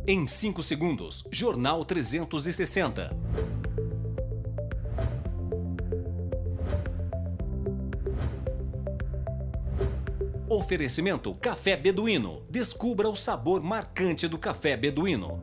Em 5 segundos, Jornal 360. Oferecimento Café Beduíno. Descubra o sabor marcante do café beduíno.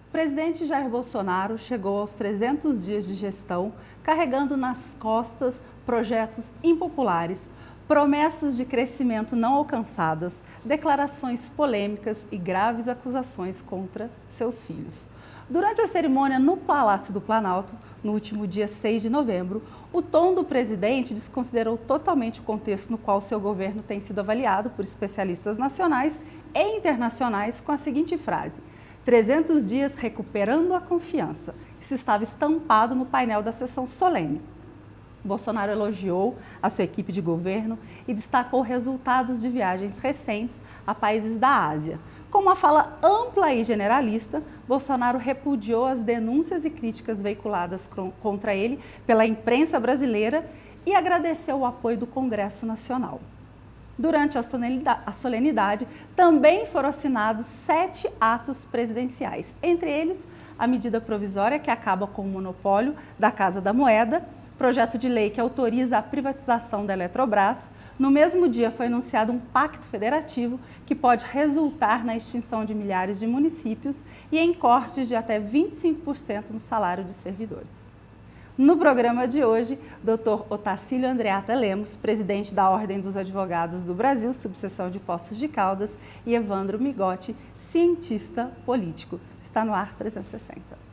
O presidente Jair Bolsonaro chegou aos 300 dias de gestão, carregando nas costas projetos impopulares, promessas de crescimento não alcançadas, declarações polêmicas e graves acusações contra seus filhos. Durante a cerimônia no Palácio do Planalto, no último dia 6 de novembro, o tom do presidente desconsiderou totalmente o contexto no qual seu governo tem sido avaliado por especialistas nacionais e internacionais com a seguinte frase: 300 dias recuperando a confiança. Isso estava estampado no painel da sessão solene. Bolsonaro elogiou a sua equipe de governo e destacou resultados de viagens recentes a países da Ásia. Com uma fala ampla e generalista, Bolsonaro repudiou as denúncias e críticas veiculadas contra ele pela imprensa brasileira e agradeceu o apoio do Congresso Nacional. Durante a solenidade, também foram assinados 7 atos presidenciais, entre eles a medida provisória que acaba com o monopólio da Casa da Moeda, projeto de lei que autoriza a privatização da Eletrobras. No mesmo dia foi anunciado um pacto federativo que pode resultar na extinção de milhares de municípios e em cortes de até 25% no salário de servidores. No programa de hoje, Dr. Otacílio Andreata Lemos, presidente da Ordem dos Advogados do Brasil, subseção de Poços de Caldas, e Evandro Migotti, cientista político. Está no ar 360.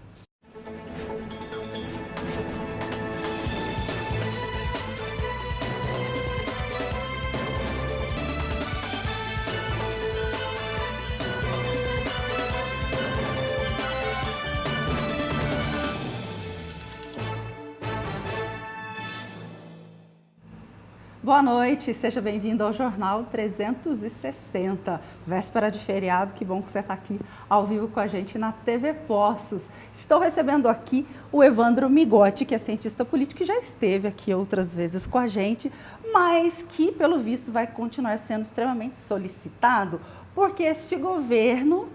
Boa noite, seja bem-vindo ao Jornal 360, véspera de feriado, que bom que você está aqui ao vivo com a gente na TV Poços. Estou recebendo aqui o Evandro Migotti, que é cientista político, que já esteve aqui outras vezes com a gente, mas que, pelo visto, vai continuar sendo extremamente solicitado, porque este governo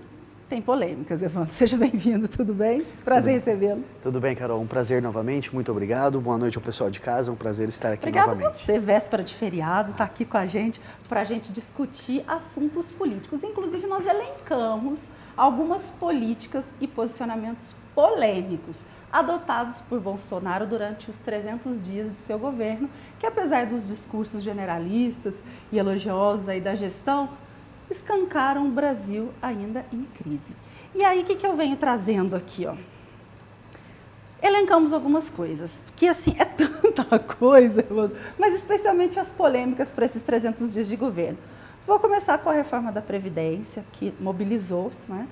tem polêmicas. Evandro, seja bem-vindo, tudo bem? Prazer recebê-lo. Tudo bem, Carol, um prazer novamente, muito obrigado. Boa noite ao pessoal de casa, um prazer estar aqui Obrigada novamente. Obrigada a você, véspera de feriado, está aqui com a gente para a gente discutir assuntos políticos. Inclusive, nós elencamos algumas políticas e posicionamentos polêmicos adotados por Bolsonaro durante os 300 dias de seu governo, que apesar dos discursos generalistas e elogiosos aí da gestão, escancaram o Brasil ainda em crise. E aí, o que eu venho trazendo aqui, ó? Elencamos algumas coisas, que assim, é tanta coisa, mas especialmente as polêmicas para esses 300 dias de governo. Vou começar com a reforma da Previdência, que mobilizou, né,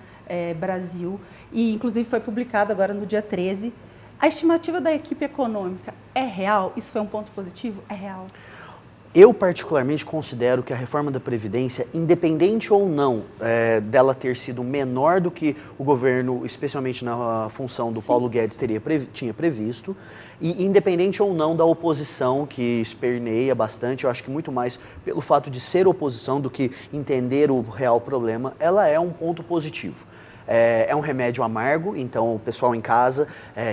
Brasil, e inclusive foi publicado agora no dia 13. A estimativa da equipe econômica é real? Isso foi um ponto positivo? É real? Eu, particularmente, considero que a reforma da Previdência, independente ou não dela ter sido menor do que o governo, especialmente na função do Paulo Guedes, tinha previsto, e independente ou não da oposição, que esperneia bastante, eu acho que muito mais pelo fato de ser oposição do que entender o real problema, ela é um ponto positivo. É um remédio amargo, então o pessoal em casa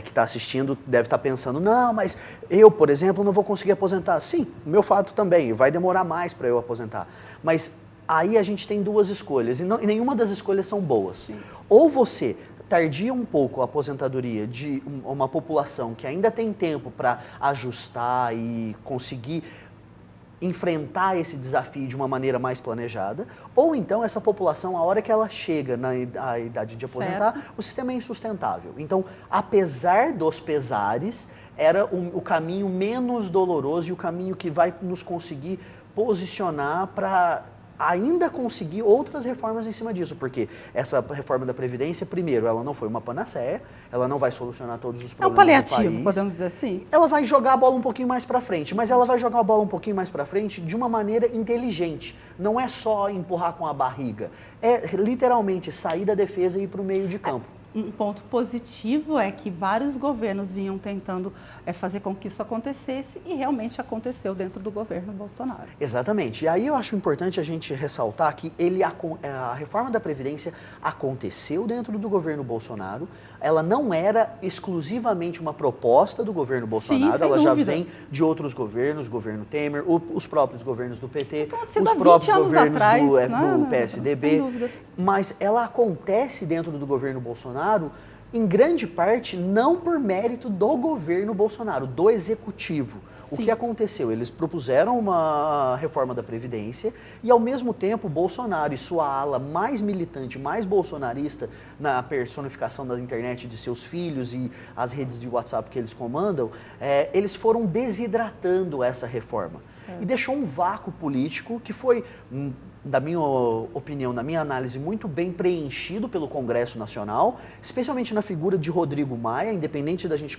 que está assistindo deve estar pensando, não, mas eu, por exemplo, não vou conseguir aposentar. Sim, o meu fato também, vai demorar mais para eu aposentar. Mas aí a gente tem duas escolhas, e nenhuma das escolhas são boas. Sim. Ou você tardia um pouco a aposentadoria de uma população que ainda tem tempo para ajustar e conseguir enfrentar esse desafio de uma maneira mais planejada, ou então essa população, a hora que ela chega na idade de aposentar, certo, o sistema é insustentável. Então, apesar dos pesares, era o caminho menos doloroso e o caminho que vai nos conseguir posicionar para ainda conseguir outras reformas em cima disso, porque essa reforma da Previdência, primeiro, ela não foi uma panaceia, ela não vai solucionar todos os problemas do país. É um paliativo, podemos dizer assim? Ela vai jogar a bola um pouquinho mais para frente, mas ela vai jogar a bola um pouquinho mais para frente de uma maneira inteligente. Não é só empurrar com a barriga, é literalmente sair da defesa e ir para o meio de campo. Um ponto positivo é que vários governos vinham tentando fazer com que isso acontecesse e realmente aconteceu dentro do governo Bolsonaro. Exatamente. E aí eu acho importante a gente ressaltar que a reforma da Previdência aconteceu dentro do governo Bolsonaro, ela não era exclusivamente uma proposta do governo Bolsonaro, ela já vem de outros governos, governo Temer, os próprios governos do PT, os próprios governos do PSDB, mas ela acontece dentro do governo Bolsonaro em grande parte não por mérito do governo Bolsonaro, do executivo. Sim. O que aconteceu? Eles propuseram uma reforma da Previdência e, ao mesmo tempo, Bolsonaro e sua ala mais militante, mais bolsonarista na personificação da internet de seus filhos e as redes de WhatsApp que eles comandam, eles foram desidratando essa reforma. Certo. E deixou um vácuo político que foi, da minha opinião, na minha análise, muito bem preenchido pelo Congresso Nacional, especialmente na figura de Rodrigo Maia, independente da gente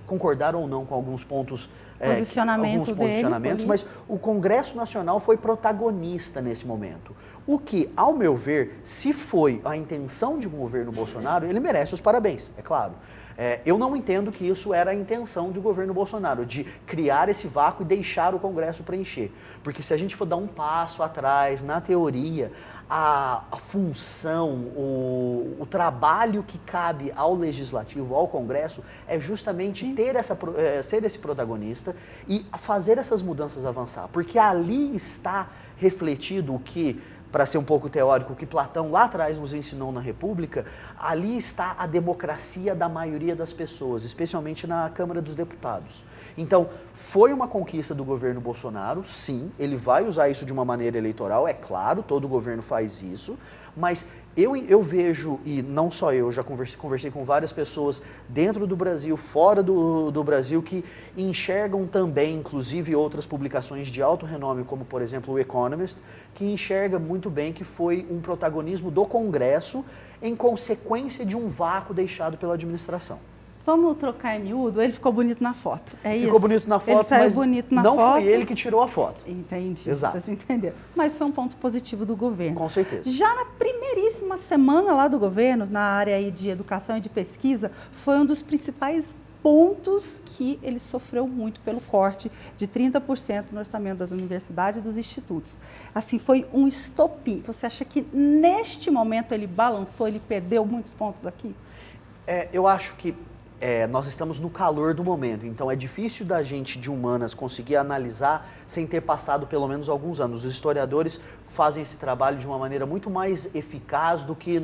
concordar ou não com alguns pontos, posicionamentos, mas o Congresso Nacional foi protagonista nesse momento. O que, ao meu ver, se foi a intenção de um governo Bolsonaro, ele merece os parabéns, é claro. Eu não entendo que isso era a intenção do governo Bolsonaro, de criar esse vácuo e deixar o Congresso preencher. Porque se a gente for dar um passo atrás, na teoria, a função, o trabalho que cabe ao Legislativo, ao Congresso, é justamente ser esse protagonista e fazer essas mudanças avançar. Porque ali está refletido o que, para ser um pouco teórico, o que Platão lá atrás nos ensinou na República, ali está a democracia da maioria das pessoas, especialmente na Câmara dos Deputados. Então, foi uma conquista do governo Bolsonaro, sim, ele vai usar isso de uma maneira eleitoral, é claro, todo governo faz isso, mas eu vejo, e não só eu, já conversei com várias pessoas dentro do Brasil, fora do Brasil, que enxergam também, inclusive outras publicações de alto renome, como por exemplo o Economist, que enxerga muito bem que foi um protagonismo do Congresso em consequência de um vácuo deixado pela administração. Vamos trocar em miúdo? Ele ficou bonito na foto. Ficou bonito na foto, ele saiu mas bonito na não foto. foi ele que tirou a foto. Entendi. Exato. Vocês entenderam. Mas foi um ponto positivo do governo. Com certeza. Já na primeiríssima semana lá do governo, na área aí de educação e de pesquisa, foi um dos principais pontos que ele sofreu muito pelo corte de 30% no orçamento das universidades e dos institutos. Assim, foi um estopim. Você acha que neste momento ele balançou, ele perdeu muitos pontos aqui? Eu acho que nós estamos no calor do momento, então é difícil da gente de humanas conseguir analisar sem ter passado pelo menos alguns anos. Os historiadores fazem esse trabalho de uma maneira muito mais eficaz do que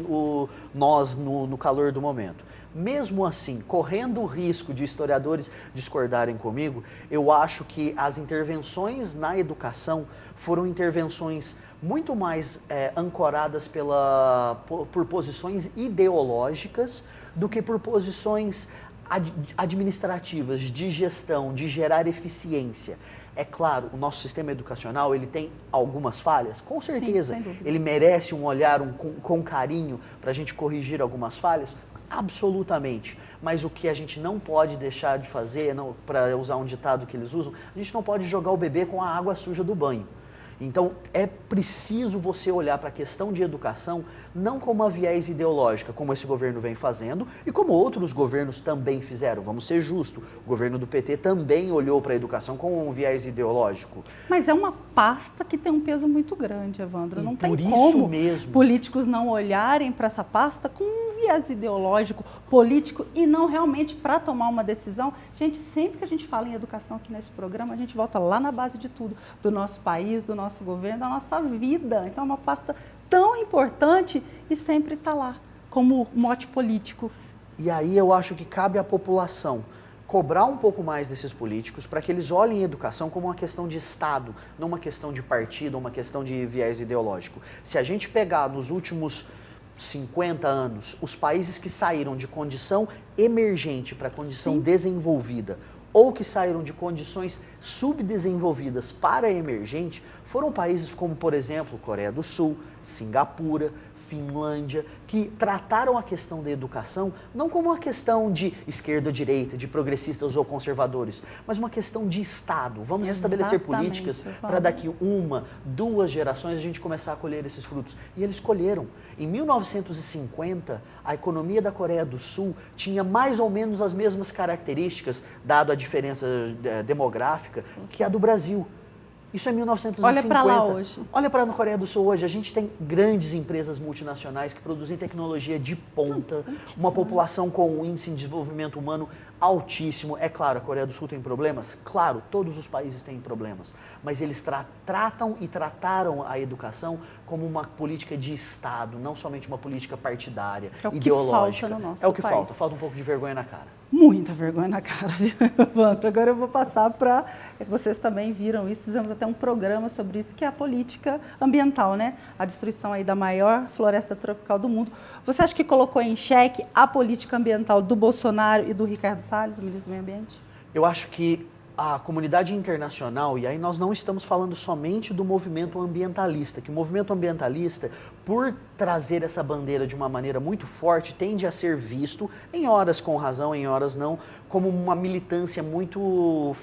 nós no calor do momento. Mesmo assim, correndo o risco de historiadores discordarem comigo, eu acho que as intervenções na educação foram intervenções muito mais ancoradas por posições ideológicas do que por posições administrativas, de gestão, de gerar eficiência. É claro, o nosso sistema educacional, ele tem algumas falhas, com certeza. Sim, sem dúvida. Ele merece um olhar com carinho para a gente corrigir algumas falhas, absolutamente. Mas o que a gente não pode deixar de fazer, para usar um ditado que eles usam, a gente não pode jogar o bebê com a água suja do banho. Então, é preciso você olhar para a questão de educação não como uma viés ideológica, como esse governo vem fazendo e como outros governos também fizeram. Vamos ser justos, o governo do PT também olhou para a educação com um viés ideológico. Mas é uma pasta que tem um peso muito grande, Evandro. Não tem como mesmo políticos não olharem para essa pasta com um viés ideológico, político e não realmente para tomar uma decisão. Gente, sempre que a gente fala em educação aqui nesse programa, a gente volta lá na base de tudo, do nosso país, do nosso governo, da nossa vida. Então é uma pasta tão importante e sempre está lá, como mote político. E aí eu acho que cabe à população cobrar um pouco mais desses políticos para que eles olhem a educação como uma questão de Estado, não uma questão de partido, uma questão de viés ideológico. Se a gente pegar nos últimos 50 anos, os países que saíram de condição emergente para condição desenvolvida, ou que saíram de condições subdesenvolvidas para emergente foram países como, por exemplo, Coreia do Sul, Singapura, Finlândia, que trataram a questão da educação não como uma questão de esquerda ou direita, de progressistas ou conservadores, mas uma questão de Estado. Vamos estabelecer políticas para daqui 1, 2 gerações a gente começar a colher esses frutos. E eles colheram. Em 1950, a economia da Coreia do Sul tinha mais ou menos as mesmas características, dado a diferença demográfica, que a do Brasil. Isso é 1950. Olha para lá hoje. Olha para a Coreia do Sul hoje. A gente tem grandes empresas multinacionais que produzem tecnologia de ponta, uma população com um índice de desenvolvimento humano altíssimo. É claro, a Coreia do Sul tem problemas? Claro, todos os países têm problemas. Mas eles tratam e trataram a educação como uma política de Estado, não somente uma política partidária, ideológica. Falta no nosso é o que país. falta um pouco de vergonha na cara. Muita vergonha na cara, viu, Evandro? Agora eu vou passar para... Vocês também viram isso, fizemos até um programa sobre isso, que é a política ambiental, né? A destruição aí da maior floresta tropical do mundo. Você acha que colocou em xeque a política ambiental do Bolsonaro e do Ricardo Salles, ministro do Meio Ambiente? Eu acho que a comunidade internacional, e aí nós não estamos falando somente do movimento ambientalista, que o movimento ambientalista, por trazer essa bandeira de uma maneira muito forte, tende a ser visto, em horas com razão, em horas não, como uma militância muito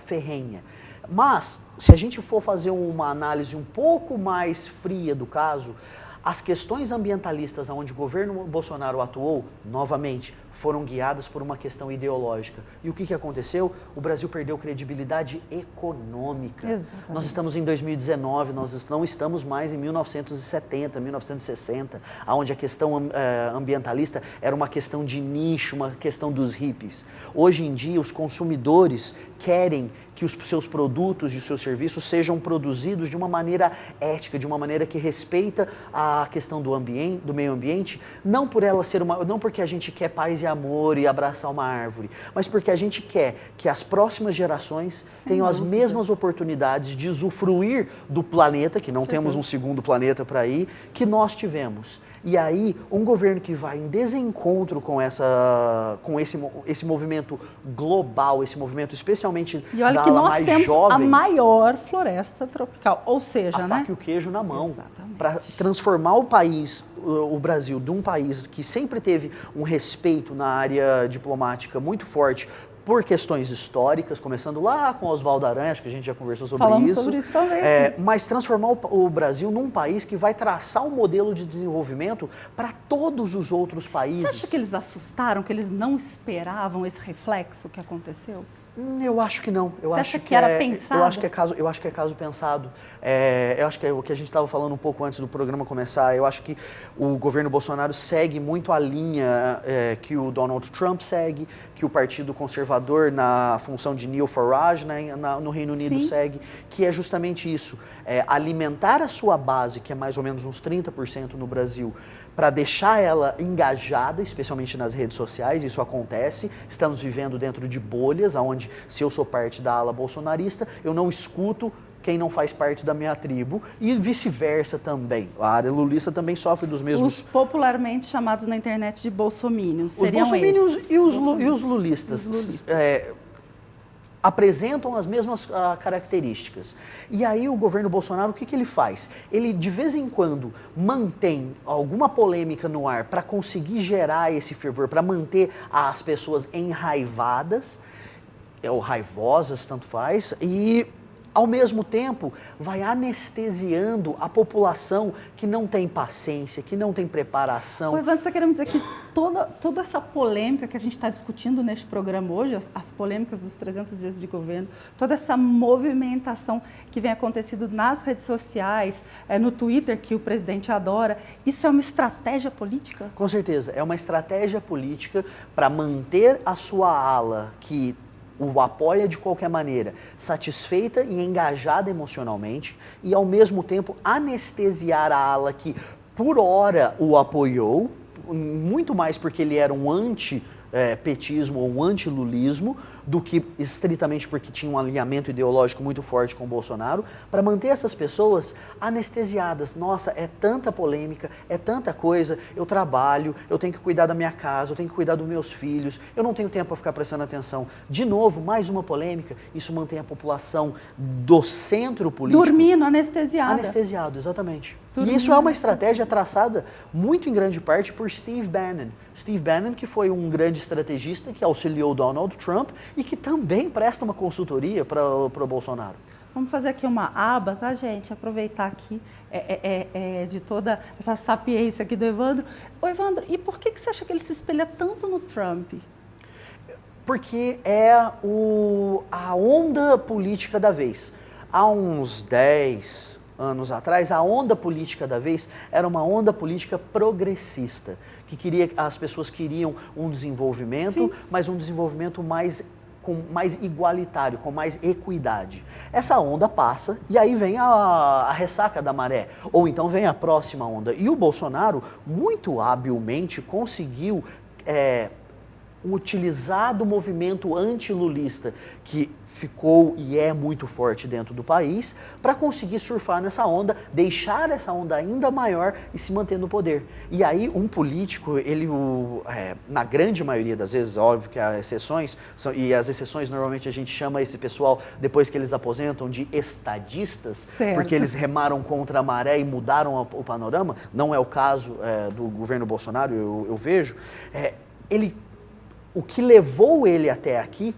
ferrenha. Mas, se a gente for fazer uma análise um pouco mais fria do caso, as questões ambientalistas onde o governo Bolsonaro atuou, novamente, foram guiadas por uma questão ideológica. E o que aconteceu? O Brasil perdeu credibilidade econômica. Exatamente. Nós estamos em 2019, nós não estamos mais em 1970, 1960, onde a questão ambientalista era uma questão de nicho, uma questão dos hippies. Hoje em dia, os consumidores querem que os seus produtos e os seus serviços sejam produzidos de uma maneira ética, de uma maneira que respeita a questão do ambiente, do meio ambiente, não por ela ser não porque a gente quer paz e amor e abraçar uma árvore, mas porque a gente quer que as próximas gerações tenham as mesmas oportunidades de usufruir do planeta, que não temos um segundo planeta para ir, que nós tivemos. E aí, um governo que vai em desencontro com esse movimento global, esse movimento especialmente e olha da que ala nós mais temos jovem, a maior floresta tropical, ou seja, a faca e o queijo na mão, Exatamente. para transformar o país, o Brasil, de um país que sempre teve um respeito na área diplomática muito forte, por questões históricas, começando lá com Oswaldo Aranha, acho que a gente já conversou sobre Falamos isso. sobre isso também. Mas transformar o Brasil num país que vai traçar um modelo de desenvolvimento para todos os outros países. Você acha que eles assustaram, que eles não esperavam esse reflexo que aconteceu? Eu acho que não. Você acha que era pensado? Eu acho que é caso pensado. Eu acho que é o que a gente estava falando um pouco antes do programa começar. Eu acho que o governo Bolsonaro segue muito a linha que o Donald Trump segue, que o Partido Conservador, na função de Nigel Farage, né, no Reino Unido, Sim. segue, que é justamente isso. Alimentar a sua base, que é mais ou menos uns 30% no Brasil, para deixar ela engajada, especialmente nas redes sociais. Isso acontece. Estamos vivendo dentro de bolhas, onde, se eu sou parte da ala bolsonarista, eu não escuto quem não faz parte da minha tribo, e vice-versa também. A área lulista também sofre dos mesmos... Os popularmente chamados na internet de bolsominions, seriam os bolsominions esses. E os lulistas. Apresentam as mesmas características. E aí o governo Bolsonaro, o que ele faz? Ele, de vez em quando, mantém alguma polêmica no ar para conseguir gerar esse fervor, para manter as pessoas enraivadas, ou raivosas, tanto faz, e, ao mesmo tempo, vai anestesiando a população que não tem paciência, que não tem preparação. O Ivan, você está querendo dizer que toda essa polêmica que a gente está discutindo neste programa hoje, as polêmicas dos 300 dias de governo, toda essa movimentação que vem acontecendo nas redes sociais, no Twitter, que o presidente adora, isso é uma estratégia política? Com certeza, é uma estratégia política para manter a sua ala, que o apoia de qualquer maneira, satisfeita e engajada emocionalmente, e ao mesmo tempo anestesiar a ala que por hora o apoiou, muito mais porque ele era um petismo ou um antilulismo do que estritamente porque tinha um alinhamento ideológico muito forte com o Bolsonaro, para manter essas pessoas anestesiadas. Nossa, é tanta polêmica, é tanta coisa, eu trabalho, eu tenho que cuidar da minha casa, eu tenho que cuidar dos meus filhos, eu não tenho tempo para ficar prestando atenção. De novo, mais uma polêmica, isso mantém a população do centro político... Dormindo, anestesiada. Anestesiado, exatamente. Dormindo, e isso é uma estratégia traçada muito em grande parte por Steve Bannon. Steve Bannon, que foi um grande estrategista que auxiliou Donald Trump e que também presta uma consultoria para o Bolsonaro. Vamos fazer aqui uma aba, tá, gente? Aproveitar aqui de toda essa sapiência aqui do Evandro. Ô, Evandro, e por que você acha que ele se espelha tanto no Trump? Porque é a onda política da vez. Há uns 10 anos atrás, a onda política da vez era uma onda política progressista, que as pessoas queriam um desenvolvimento, Sim. mas um desenvolvimento mais igualitário, com mais equidade. Essa onda passa e aí vem a ressaca da maré, ou então vem a próxima onda. E o Bolsonaro, muito habilmente, conseguiu utilizar do movimento antilulista, que ficou e é muito forte dentro do país, para conseguir surfar nessa onda, deixar essa onda ainda maior e se manter no poder. E aí um político, ele, na grande maioria das vezes, óbvio que há exceções, e as exceções normalmente a gente chama esse pessoal, depois que eles aposentam, de estadistas, certo. Porque eles remaram contra a maré e mudaram o panorama. Não é o caso do governo Bolsonaro, eu vejo. O que levou ele até aqui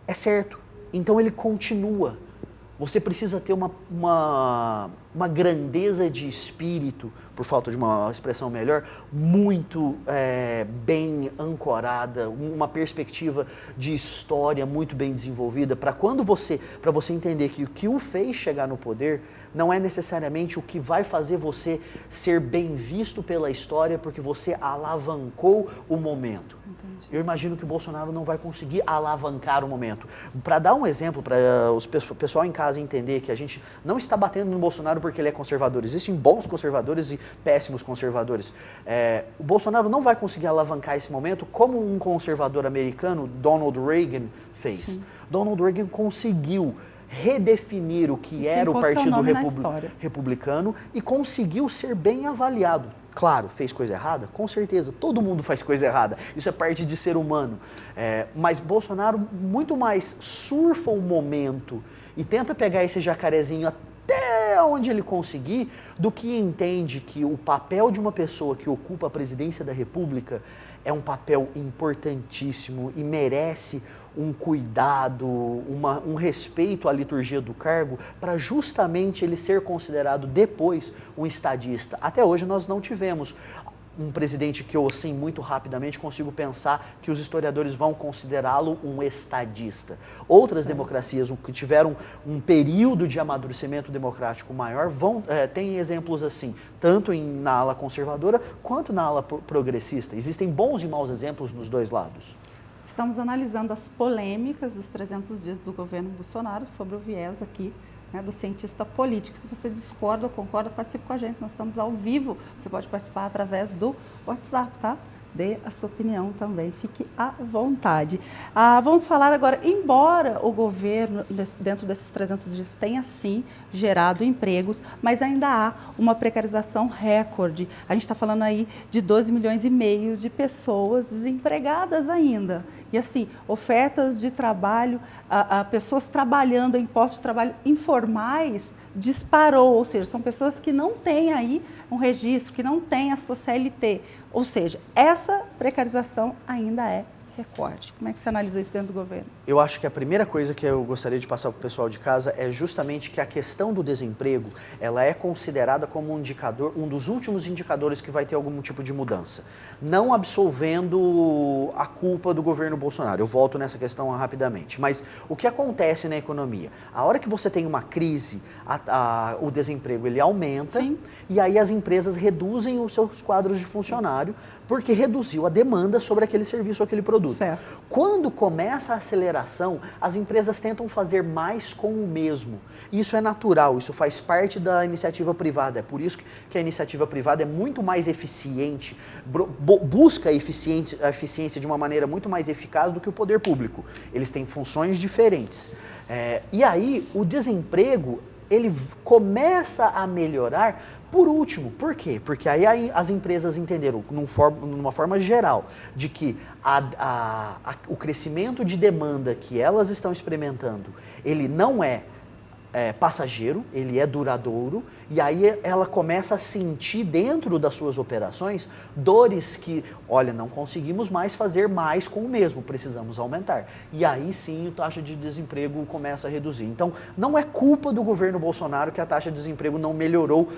é certo. Então ele continua. Você precisa ter uma grandeza de espírito, por falta de uma expressão melhor, muito bem ancorada, uma perspectiva de história muito bem desenvolvida, para você entender que o que o fez chegar no poder não é necessariamente o que vai fazer você ser bem visto pela história, porque você alavancou o momento. Entendi. Eu imagino que o Bolsonaro não vai conseguir alavancar o momento. Para dar um exemplo, para o pessoal em casa entender que a gente não está batendo no Bolsonaro porque ele é conservador. Existem bons conservadores e péssimos conservadores. O Bolsonaro não vai conseguir alavancar esse momento como um conservador americano, Donald Reagan, fez. Sim. Donald Reagan conseguiu redefinir o que era o Partido Republicano e conseguiu ser bem avaliado. Claro, fez coisa errada? Com certeza, todo mundo faz coisa errada, isso é parte de ser humano. Mas Bolsonaro muito mais surfa o momento e tenta pegar esse jacarezinho até onde ele conseguir, do que entende que o papel de uma pessoa que ocupa a presidência da República é um papel importantíssimo e merece um cuidado, um respeito à liturgia do cargo, para justamente ele ser considerado depois um estadista. Até hoje nós não tivemos um presidente que eu, assim, muito rapidamente consigo pensar que os historiadores vão considerá-lo um estadista. Outras democracias que tiveram um período de amadurecimento democrático maior têm exemplos assim, tanto na ala conservadora quanto na ala progressista. Existem bons e maus exemplos nos dois lados. Estamos analisando as polêmicas dos 300 dias do governo Bolsonaro sobre o viés aqui, né, do cientista político. Se você discorda ou concorda, participe com a gente. Nós estamos ao vivo. Você pode participar através do WhatsApp, tá? Dê a sua opinião também, fique à vontade. Vamos falar agora, embora o governo, dentro desses 300 dias, tenha sim gerado empregos, mas ainda há uma precarização recorde. A gente está falando aí de 12 milhões e meio de pessoas desempregadas ainda. E assim, ofertas de trabalho, pessoas trabalhando em postos de trabalho informais, disparou, ou seja, são pessoas que não têm aí um registro, que não têm a sua CLT. Ou seja, essa precarização ainda é recorde. Como é que você analisa isso dentro do governo? Eu acho que a primeira coisa que eu gostaria de passar para o pessoal de casa é justamente que a questão do desemprego, ela é considerada como um indicador, um dos últimos indicadores que vai ter algum tipo de mudança. Não absolvendo a culpa do governo Bolsonaro, eu volto nessa questão rapidamente. Mas o que acontece na economia? A hora que você tem uma crise, o desemprego ele aumenta. Sim. E aí as empresas reduzem os seus quadros de funcionário porque reduziu a demanda sobre aquele serviço ou aquele produto. produto. Certo. Quando começa a aceleração, as empresas tentam fazer mais com o mesmo. Isso é natural, isso faz parte da iniciativa privada. É por isso que a iniciativa privada é muito mais eficiente, busca a eficiência de uma maneira muito mais eficaz do que o poder público. Eles têm funções diferentes. E aí, o desemprego, ele começa a melhorar por último. Por quê? Porque aí as empresas entenderam, numa forma geral, de que o crescimento de demanda que elas estão experimentando, ele não é passageiro, ele é duradouro, e aí ela começa a sentir dentro das suas operações dores que, olha, não conseguimos mais fazer mais com o mesmo, precisamos aumentar. E aí sim a taxa de desemprego começa a reduzir. Então, não é culpa do governo Bolsonaro que a taxa de desemprego não melhorou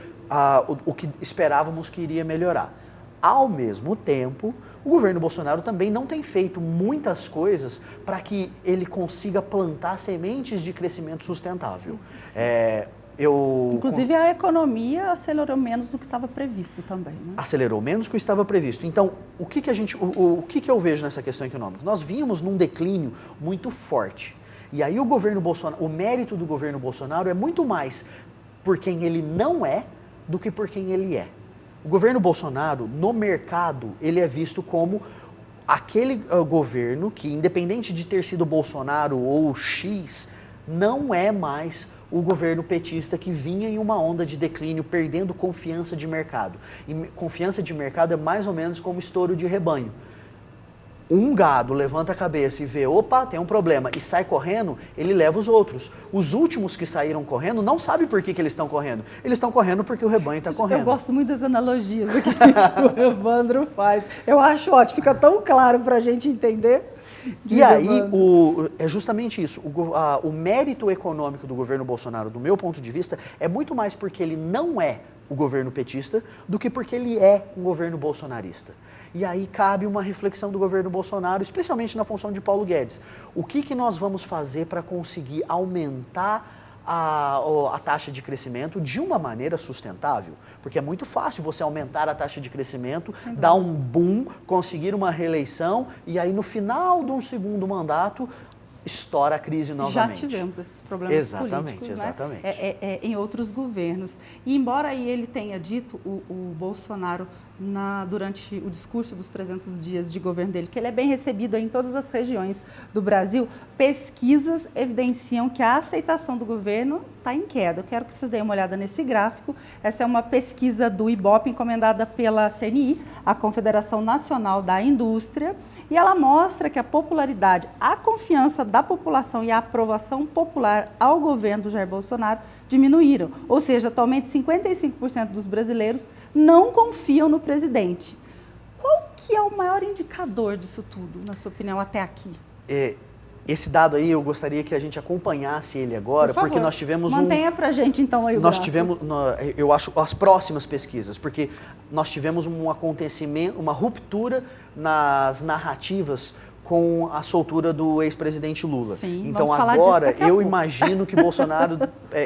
o que esperávamos que iria melhorar. Ao mesmo tempo, o governo Bolsonaro também não tem feito muitas coisas para que ele consiga plantar sementes de crescimento sustentável. Inclusive a economia acelerou menos do que estava previsto também, né? Acelerou menos do que estava previsto. Então, o que eu vejo nessa questão econômica? Nós vimos num declínio muito forte. E aí o mérito do governo Bolsonaro é muito mais por quem ele não é do que por quem ele é. O governo Bolsonaro, no mercado, ele é visto como aquele governo que, independente de ter sido Bolsonaro ou X, não é mais o governo petista que vinha em uma onda de declínio, perdendo confiança de mercado. E confiança de mercado é mais ou menos como estouro de rebanho. Um gado levanta a cabeça e vê, opa, tem um problema, e sai correndo, ele leva os outros. Os últimos que saíram correndo não sabem por que eles estão correndo. Eles estão correndo porque o rebanho está correndo. Eu gosto muito das analogias aqui que o Evandro faz. Eu acho ótimo, fica tão claro para a gente entender. E aí, é justamente isso. O mérito econômico do governo Bolsonaro, do meu ponto de vista, é muito mais porque ele não é o governo petista do que porque ele é um governo bolsonarista. E aí cabe uma reflexão do governo Bolsonaro, especialmente na função de Paulo Guedes. O que nós vamos fazer para conseguir aumentar a taxa de crescimento de uma maneira sustentável? Porque é muito fácil você aumentar a taxa de crescimento, dar um boom, conseguir uma reeleição e aí no final de um segundo mandato estoura a crise novamente. Já tivemos esses problemas políticos, exatamente. Em outros governos. E embora aí ele tenha dito, o Bolsonaro, durante o discurso dos 300 dias de governo dele, que ele é bem recebido em todas as regiões do Brasil, pesquisas evidenciam que a aceitação do governo está em queda. Eu quero que vocês deem uma olhada nesse gráfico. Essa é uma pesquisa do IBOP encomendada pela CNI, a Confederação Nacional da Indústria, e ela mostra que a popularidade, a confiança da população e a aprovação popular ao governo do Jair Bolsonaro diminuíram. Ou seja, atualmente 55% dos brasileiros não confiam no presidente. Qual que é o maior indicador disso tudo, na sua opinião, até aqui? Esse dado aí, eu gostaria que a gente acompanhasse ele agora, porque nós tivemos mantenha pra gente, então, aí o nós gráfico. tivemos, eu acho, as próximas pesquisas, porque nós tivemos um acontecimento, uma ruptura nas narrativas com a soltura do ex-presidente Lula. Sim, então vamos falar agora disso daqui a eu pouco. imagino que Bolsonaro,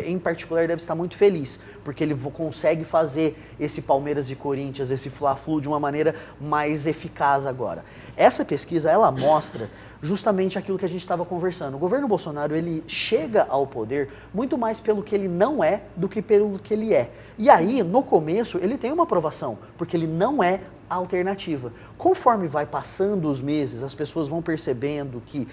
em particular, deve estar muito feliz, porque ele consegue fazer esse Palmeiras e Corinthians, esse Fla-Flu de uma maneira mais eficaz agora. Essa pesquisa, ela mostra justamente aquilo que a gente estava conversando. O governo Bolsonaro, ele chega ao poder muito mais pelo que ele não é do que pelo que ele é. E aí, no começo, ele tem uma aprovação, porque ele não é a alternativa. Conforme vai passando os meses, as pessoas vão percebendo que,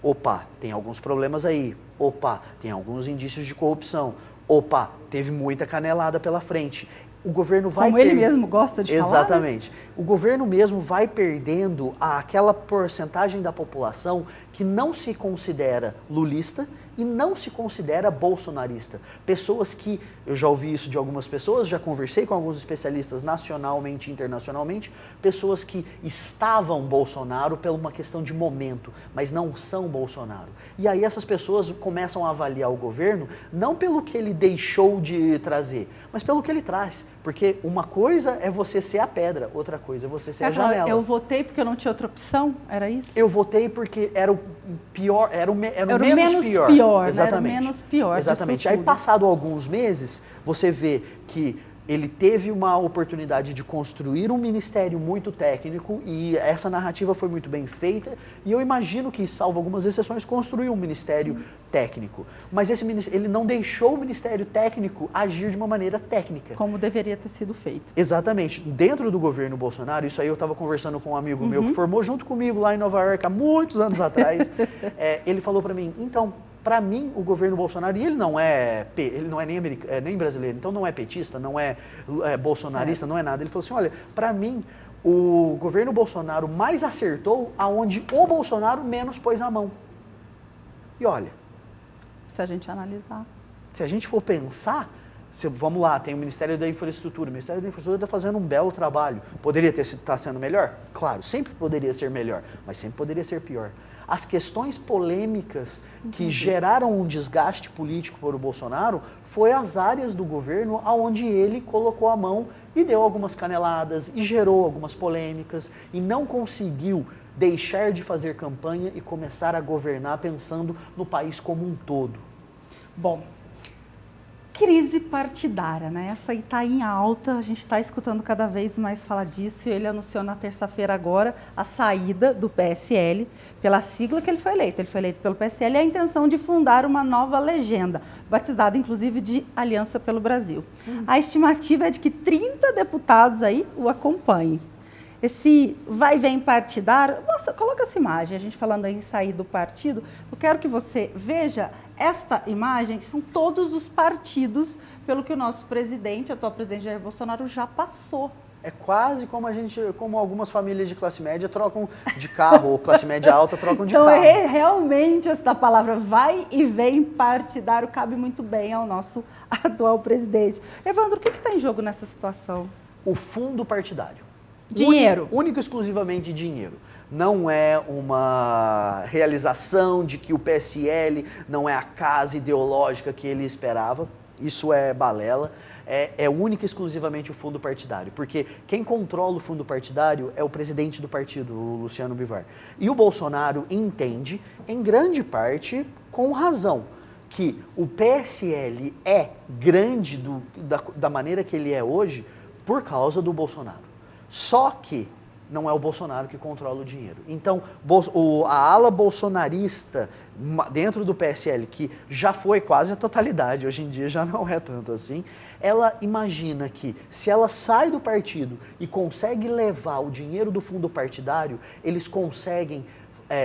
opa, tem alguns problemas aí, opa, tem alguns indícios de corrupção, opa, teve muita canelada pela frente. O governo vai Como ele mesmo gosta de falar. Exatamente. Né? O governo mesmo vai perdendo aquela porcentagem da população que não se considera lulista e não se considera bolsonarista. Pessoas que, eu já ouvi isso de algumas pessoas, já conversei com alguns especialistas nacionalmente e internacionalmente, pessoas que estavam Bolsonaro por uma questão de momento, mas não são Bolsonaro. E aí essas pessoas começam a avaliar o governo não pelo que ele deixou de trazer, mas pelo que ele traz. Porque uma coisa é você ser a pedra, outra coisa é você ser a janela. Eu votei porque eu não tinha outra opção, era isso? Eu votei porque era o pior, era o menos pior. Exatamente. Né? Era o menos pior. Exatamente. Aí, passado alguns meses, você vê que ele teve uma oportunidade de construir um ministério muito técnico e essa narrativa foi muito bem feita e eu imagino que, salvo algumas exceções, construiu um ministério técnico. Mas ele não deixou o ministério técnico agir de uma maneira técnica. Como deveria ter sido feito. Exatamente. Dentro do governo Bolsonaro, isso aí eu estava conversando com um amigo meu que formou junto comigo lá em Nova York há muitos anos atrás. Ele falou para mim, então, para mim, o governo Bolsonaro, e ele não é nem brasileiro, então não é petista, não é bolsonarista, não é nada. Ele falou assim, olha, para mim, o governo Bolsonaro mais acertou aonde o Bolsonaro menos pôs a mão. E olha... Se a gente analisar. Se a gente for pensar, vamos lá, tem o Ministério da Infraestrutura. O Ministério da Infraestrutura está fazendo um belo trabalho. Poderia estar sendo melhor? Claro, sempre poderia ser melhor, mas sempre poderia ser pior. As questões polêmicas que geraram um desgaste político para o Bolsonaro foi as áreas do governo onde ele colocou a mão e deu algumas caneladas e gerou algumas polêmicas e não conseguiu deixar de fazer campanha e começar a governar pensando no país como um todo. Bom, crise partidária, né? Essa aí está em alta, a gente está escutando cada vez mais falar disso. Ele anunciou na terça-feira agora a saída do PSL, pela sigla que ele foi eleito. Ele foi eleito pelo PSL e a intenção de fundar uma nova legenda, batizada inclusive de Aliança pelo Brasil. A estimativa é de que 30 deputados aí o acompanhem. Esse vai e vem partidário, nossa, coloca essa imagem, a gente falando aí em sair do partido, eu quero que você veja esta imagem, que são todos os partidos pelo que o nosso presidente, atual presidente Jair Bolsonaro, já passou. É quase como algumas famílias de classe média trocam de carro, ou classe média alta trocam de carro. Então, realmente, essa palavra vai e vem partidário cabe muito bem ao nosso atual presidente. Evandro, o que está em jogo nessa situação? O fundo partidário. Dinheiro. Único e exclusivamente dinheiro. Não é uma realização de que o PSL não é a casa ideológica que ele esperava. Isso é balela. É único e exclusivamente o fundo partidário. Porque quem controla o fundo partidário é o presidente do partido, o Luciano Bivar. E o Bolsonaro entende, em grande parte, com razão, que o PSL é grande da maneira que ele é hoje por causa do Bolsonaro. Só que não é o Bolsonaro que controla o dinheiro. Então, a ala bolsonarista dentro do PSL, que já foi quase a totalidade, hoje em dia já não é tanto assim, ela imagina que se ela sai do partido e consegue levar o dinheiro do fundo partidário, eles conseguem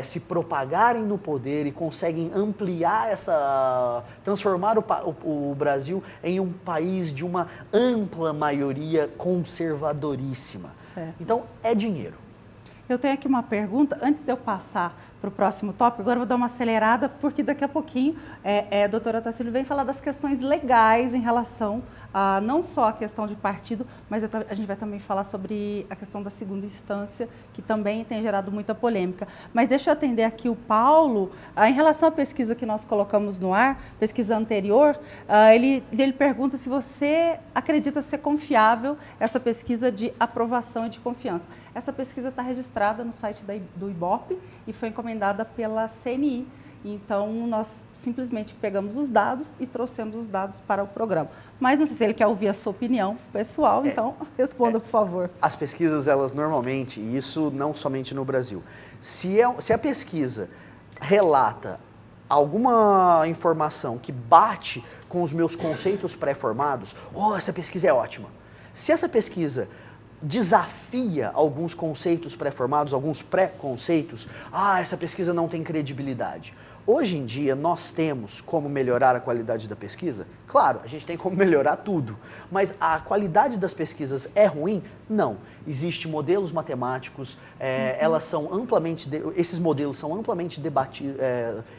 se propagarem no poder e conseguem ampliar transformar o Brasil em um país de uma ampla maioria conservadoríssima. Certo. Então, é dinheiro. Eu tenho aqui uma pergunta, antes de eu passar para o próximo tópico, agora eu vou dar uma acelerada, porque daqui a pouquinho a doutora Tarsílio vem falar das questões legais em relação a não só a questão de partido, mas a gente vai também falar sobre a questão da segunda instância, que também tem gerado muita polêmica. Mas deixa eu atender aqui o Paulo, em relação à pesquisa que nós colocamos no ar, pesquisa anterior, ele pergunta se você acredita ser confiável essa pesquisa de aprovação e de confiança. Essa pesquisa está registrada no site do IBOPE e foi encomendada pela CNI. Então, nós simplesmente pegamos os dados e trouxemos os dados para o programa. Mas não sei se ele quer ouvir a sua opinião pessoal, então responda, por favor. As pesquisas, elas normalmente, e isso não somente no Brasil, se a pesquisa relata alguma informação que bate com os meus conceitos pré-formados, essa pesquisa é ótima. Se essa pesquisa desafia alguns conceitos pré-formados, alguns pré-conceitos, essa pesquisa não tem credibilidade. Hoje em dia, nós temos como melhorar a qualidade da pesquisa? Claro, a gente tem como melhorar tudo, mas a qualidade das pesquisas é ruim? Não. Existem modelos matemáticos, esses modelos são amplamente debatidos,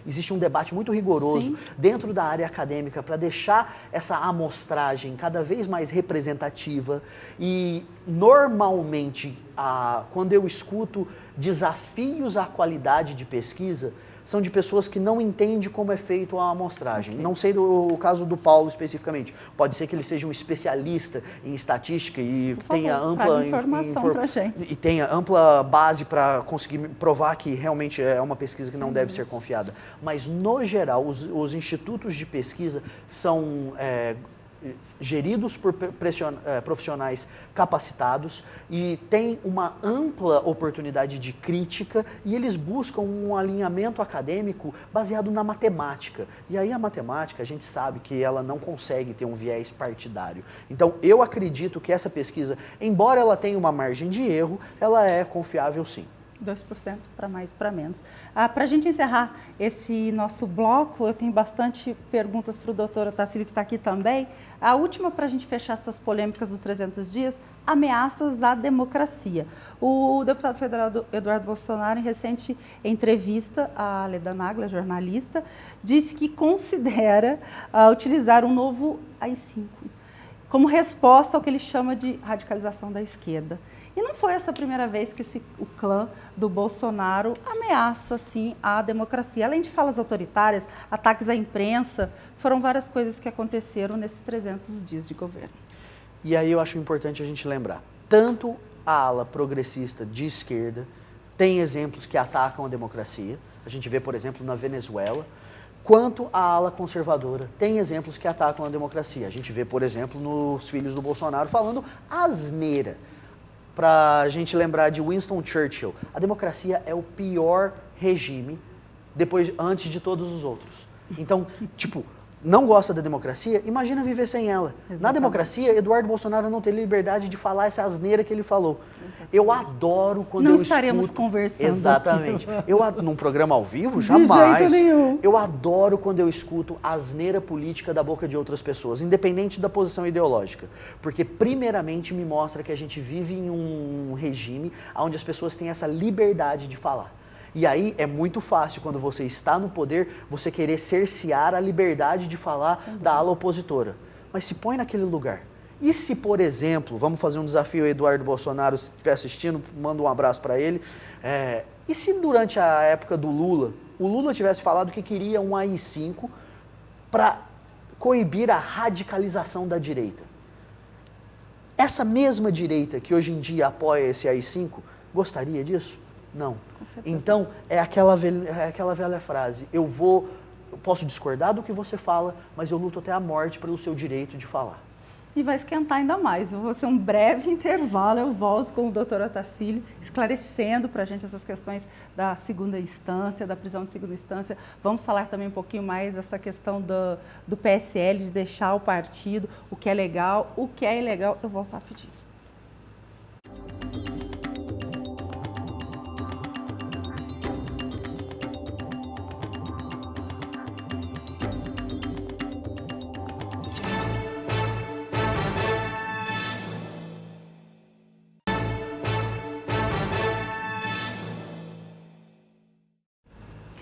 existe um debate muito rigoroso dentro da área acadêmica para deixar essa amostragem cada vez mais representativa e, normalmente, quando eu escuto desafios à qualidade de pesquisa, são de pessoas que não entendem como é feito a amostragem. Okay. Não sei do caso do Paulo especificamente. Pode ser que ele seja um especialista em estatística e tenha ampla base para conseguir provar que realmente é uma pesquisa que não deve ser confiada. Mas, no geral, os institutos de pesquisa são geridos por profissionais capacitados e têm uma ampla oportunidade de crítica e eles buscam um alinhamento acadêmico baseado na matemática. E aí a matemática, a gente sabe que ela não consegue ter um viés partidário. Então, eu acredito que essa pesquisa, embora ela tenha uma margem de erro, ela é confiável sim. 2% para mais, para menos. Para a gente encerrar esse nosso bloco, eu tenho bastante perguntas para o doutor Otacílio, que está aqui também. A última, para a gente fechar essas polêmicas dos 300 dias, ameaças à democracia. O deputado federal Eduardo Bolsonaro, em recente entrevista à Leda Nagler, jornalista, disse que considera utilizar um novo AI-5 como resposta ao que ele chama de radicalização da esquerda. E não foi essa a primeira vez que o clã do Bolsonaro ameaça, assim, a democracia. Além de falas autoritárias, ataques à imprensa, foram várias coisas que aconteceram nesses 300 dias de governo. E aí eu acho importante a gente lembrar, tanto a ala progressista de esquerda tem exemplos que atacam a democracia, a gente vê, por exemplo, na Venezuela, quanto a ala conservadora tem exemplos que atacam a democracia. A gente vê, por exemplo, nos filhos do Bolsonaro falando asneira. Para a gente lembrar de Winston Churchill, a democracia é o pior regime antes de todos os outros. Então, tipo, não gosta da democracia, imagina viver sem ela. Exatamente. Na democracia, Eduardo Bolsonaro não tem liberdade de falar essa asneira que ele falou. Exatamente. Eu adoro quando eu escuto... Não estaremos conversando. Exatamente. Num programa ao vivo, jamais. De jeito nenhum. Eu adoro quando eu escuto asneira política da boca de outras pessoas, independente da posição ideológica. Porque, primeiramente, me mostra que a gente vive em um regime onde as pessoas têm essa liberdade de falar. E aí é muito fácil, quando você está no poder, você querer cercear a liberdade de falar da ala opositora. Mas se põe naquele lugar. E se, por exemplo, vamos fazer um desafio ao Eduardo Bolsonaro, se estiver assistindo, manda um abraço para ele. E se durante a época do Lula, o Lula tivesse falado que queria um AI-5 para coibir a radicalização da direita? Essa mesma direita que hoje em dia apoia esse AI-5, gostaria disso? Não. Então, é aquela velha frase, eu posso discordar do que você fala, mas eu luto até a morte pelo seu direito de falar. E vai esquentar ainda mais. Vou ser um breve intervalo, eu volto com o doutor Otacílio, esclarecendo para a gente essas questões da segunda instância, da prisão de segunda instância. Vamos falar também um pouquinho mais dessa questão do PSL, de deixar o partido, o que é legal, o que é ilegal. Eu volto rapidinho.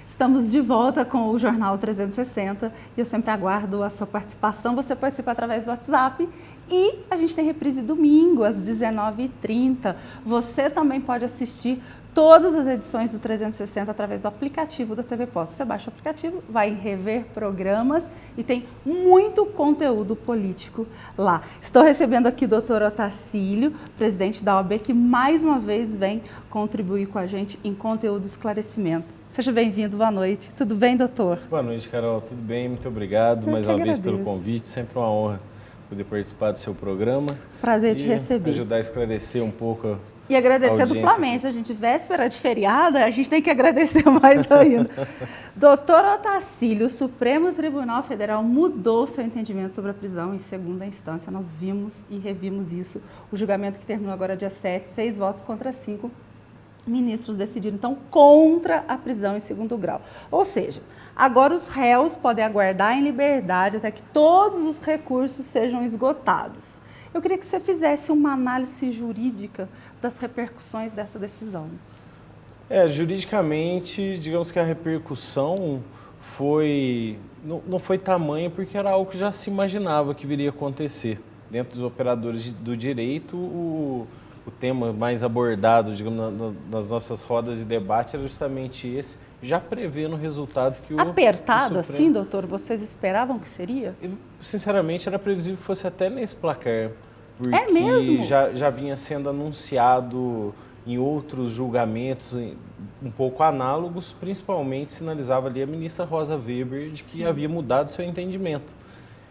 Estamos de volta com o Jornal 360 e eu sempre aguardo a sua participação. Você participa através do WhatsApp e a gente tem reprise domingo às 19h30. Você também pode assistir todas as edições do 360 através do aplicativo da TV Posse. Você baixa o aplicativo, vai rever programas e tem muito conteúdo político lá. Estou recebendo aqui o doutor Otacílio, presidente da OAB, que mais uma vez vem contribuir com a gente em conteúdo e esclarecimento. Seja bem-vindo, boa noite. Tudo bem, doutor? Boa noite, Carol. Tudo bem? Muito obrigado mais uma vez pelo convite. Sempre uma honra poder participar do seu programa. Prazer te receber. Ajudar a esclarecer um pouco. E agradecer duplamente. A gente, véspera de feriado, a gente tem que agradecer mais ainda. Doutor Otacílio, o Supremo Tribunal Federal mudou seu entendimento sobre a prisão em segunda instância. Nós vimos e revimos isso. O julgamento que terminou agora dia 7, 6 votos contra 5. Ministros decidiram, então, contra a prisão em segundo grau. Ou seja, agora os réus podem aguardar em liberdade até que todos os recursos sejam esgotados. Eu queria que você fizesse uma análise jurídica das repercussões dessa decisão. Juridicamente, digamos que a repercussão não foi tamanha porque era algo que já se imaginava que viria a acontecer. Dentro dos operadores do direito, o tema mais abordado, digamos, nas nossas rodas de debate era justamente esse, já prevendo o resultado que Apertado assim, doutor? Vocês esperavam que seria? Sinceramente, era previsível que fosse até nesse placar. Porque é mesmo? já vinha sendo anunciado em outros julgamentos um pouco análogos, principalmente sinalizava ali a ministra Rosa Weber de que havia mudado seu entendimento.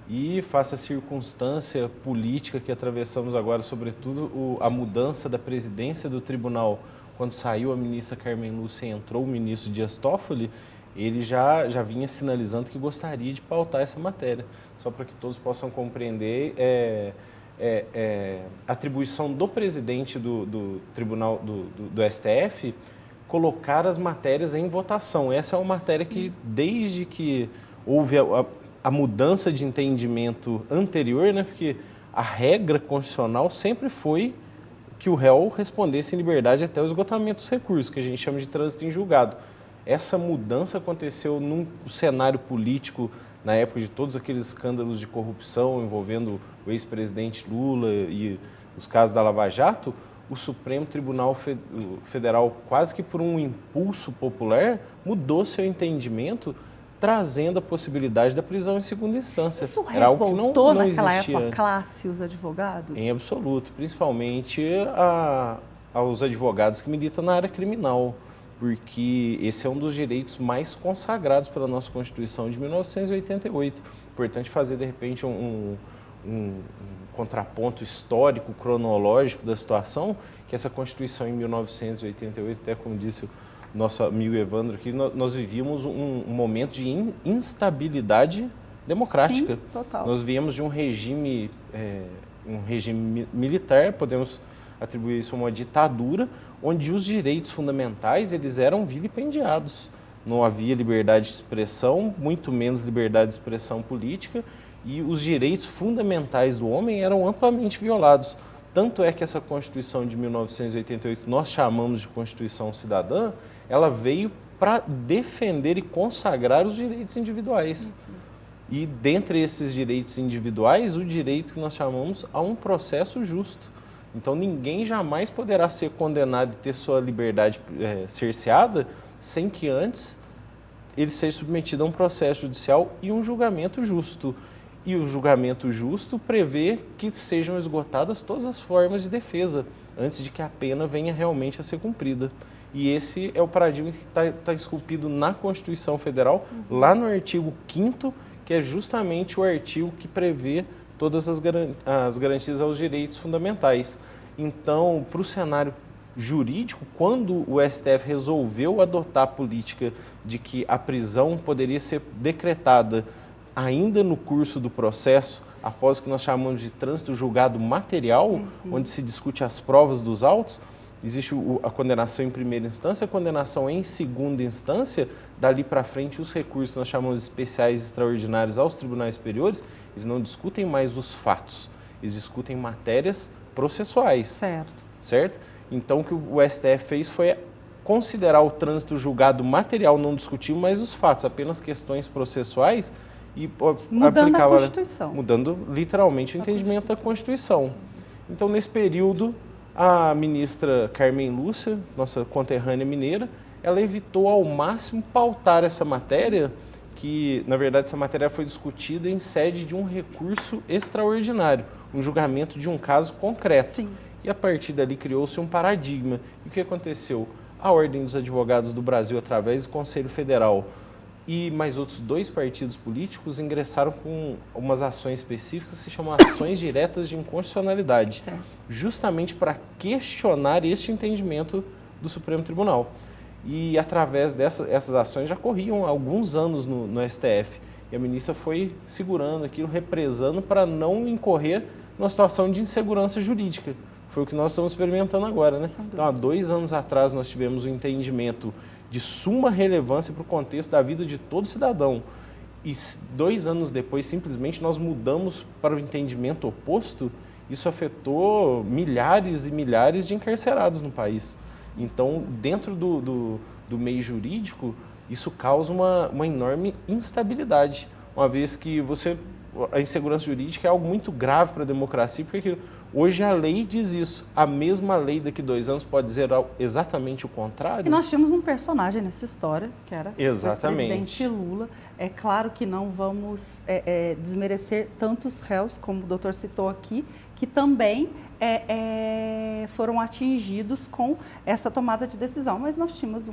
E face à circunstância política que atravessamos agora, sobretudo a mudança da presidência do tribunal, quando saiu a ministra Carmen Lúcia e entrou o ministro Dias Toffoli, ele já vinha sinalizando que gostaria de pautar essa matéria. Só para que todos possam compreender, a atribuição do presidente do tribunal do STF colocar as matérias em votação. Essa é uma matéria que, desde que houve a mudança de entendimento anterior, né, porque a regra constitucional sempre foi que o réu respondesse em liberdade até o esgotamento dos recursos, que a gente chama de trânsito em julgado. Essa mudança aconteceu num cenário político, na época de todos aqueles escândalos de corrupção envolvendo o ex-presidente Lula e os casos da Lava Jato. O Supremo Tribunal Federal, quase que por um impulso popular, mudou seu entendimento, trazendo a possibilidade da prisão em segunda instância. Isso era algo que revoltou não naquela existia época a classe, os advogados? Em absoluto, principalmente aos advogados que militam na área criminal, porque esse é um dos direitos mais consagrados pela nossa Constituição de 1988. Importante fazer, de repente, um contraponto histórico, cronológico da situação, que essa Constituição em 1988, até como disse o nosso amigo Evandro aqui, nós vivíamos um momento de instabilidade democrática. Sim, total. Nós viemos de um regime militar, podemos atribuir isso a uma ditadura, onde os direitos fundamentais eles eram vilipendiados. Não havia liberdade de expressão, muito menos liberdade de expressão política, e os direitos fundamentais do homem eram amplamente violados. Tanto é que essa Constituição de 1988, nós chamamos de Constituição Cidadã, ela veio para defender e consagrar os direitos individuais. E dentre esses direitos individuais, o direito que nós chamamos a um processo justo. Então ninguém jamais poderá ser condenado e ter sua liberdade cerceada sem que antes ele seja submetido a um processo judicial e um julgamento justo. E o julgamento justo prevê que sejam esgotadas todas as formas de defesa antes de que a pena venha realmente a ser cumprida. E esse é o paradigma que está esculpido na Constituição Federal, lá no artigo 5º, que é justamente o artigo que prevê todas as garantias aos direitos fundamentais. Então, para o cenário jurídico, quando o STF resolveu adotar a política de que a prisão poderia ser decretada ainda no curso do processo, após o que nós chamamos de trânsito julgado material, onde se discute as provas dos autos, existe a condenação em primeira instância, a condenação em segunda instância, dali para frente os recursos nós chamamos de especiais e extraordinários aos tribunais superiores, eles não discutem mais os fatos, eles discutem matérias processuais. Certo? Então o que o STF fez foi considerar o trânsito julgado material, não discutir mais os fatos, apenas questões processuais, e mudando a Constituição. Mudando literalmente o entendimento da Constituição. Então, nesse período, a ministra Carmen Lúcia, nossa conterrânea mineira, ela evitou ao máximo pautar essa matéria, que, na verdade, essa matéria foi discutida em sede de um recurso extraordinário, um julgamento de um caso concreto. Sim. E, a partir dali, criou-se um paradigma. E o que aconteceu? A Ordem dos Advogados do Brasil, através do Conselho Federal, e mais outros 2 partidos políticos ingressaram com umas ações específicas que se chamam ações diretas de inconstitucionalidade, justamente para questionar este entendimento do Supremo Tribunal. E através essas ações já corriam há alguns anos no STF. E a ministra foi segurando aquilo, represando para não incorrer numa situação de insegurança jurídica. Foi o que nós estamos experimentando agora, né? Então, há 2 anos atrás nós tivemos um entendimento de suma relevância para o contexto da vida de todo cidadão. E 2 anos depois, simplesmente, nós mudamos para o entendimento oposto. Isso afetou milhares e milhares de encarcerados no país. Então, dentro do meio jurídico, isso causa uma enorme instabilidade, uma vez que a insegurança jurídica é algo muito grave para a democracia, porque hoje a lei diz isso. A mesma lei daqui a 2 anos pode dizer exatamente o contrário. E nós tínhamos um personagem nessa história, que era o ex-presidente Lula. É claro que não vamos desmerecer tantos réus, como o doutor citou aqui, que também foram atingidos com essa tomada de decisão. Mas nós tínhamos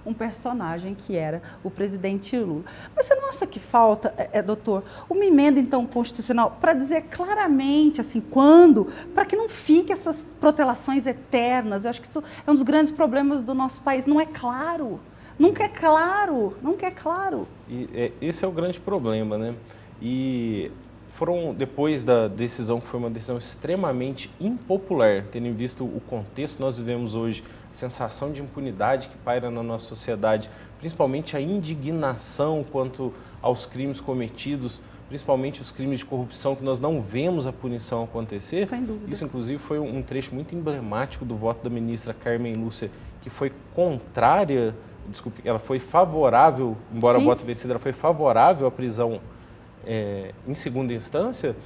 um personagem que era o presidente Lula. Mas você não acha que falta, doutor, uma emenda, então, constitucional para dizer claramente, assim, quando, para que não fique essas protelações eternas? Eu acho que isso é um dos grandes problemas do nosso país. Não é claro. Nunca é claro. Nunca é claro. E esse é o grande problema, né? E depois da decisão, que foi uma decisão extremamente impopular, tendo visto o contexto que nós vivemos hoje, a sensação de impunidade que paira na nossa sociedade, principalmente a indignação quanto aos crimes cometidos, principalmente os crimes de corrupção, que nós não vemos a punição acontecer. Sem dúvida. Isso, inclusive, foi um trecho muito emblemático do voto da ministra Carmen Lúcia, que foi contrária, desculpe, ela foi favorável, embora o voto vencido, ela foi favorável à prisão em segunda instância,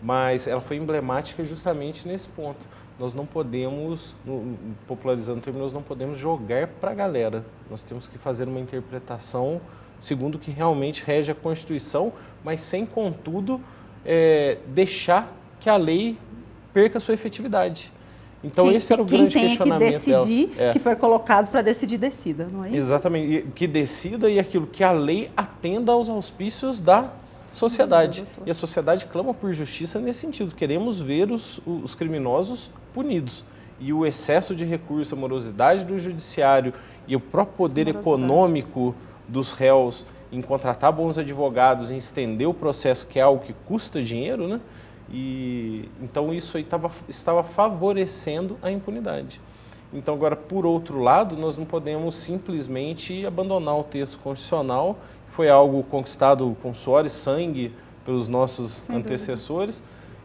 mas ela foi emblemática justamente nesse ponto. Nós não podemos, popularizando o termo, nós não podemos jogar para a galera. Nós temos que fazer uma interpretação segundo o que realmente rege a Constituição, mas sem, contudo, deixar que a lei perca sua efetividade. Então, esse era o grande questionamento dela. Quem tem que decidir, que foi colocado para decidir, decida, não é isso? Exatamente, que decida e aquilo, que a lei atenda aos auspícios da sociedade. E a sociedade clama por justiça nesse sentido. Queremos ver os criminosos punidos. E o excesso de recurso, a morosidade do judiciário e o próprio poder econômico dos réus em contratar bons advogados, em estender o processo, que é algo que custa dinheiro, né? E então isso aí estava favorecendo a impunidade. Então, agora, por outro lado, nós não podemos simplesmente abandonar o texto constitucional. Foi algo conquistado com suor e sangue pelos nossos antecessores,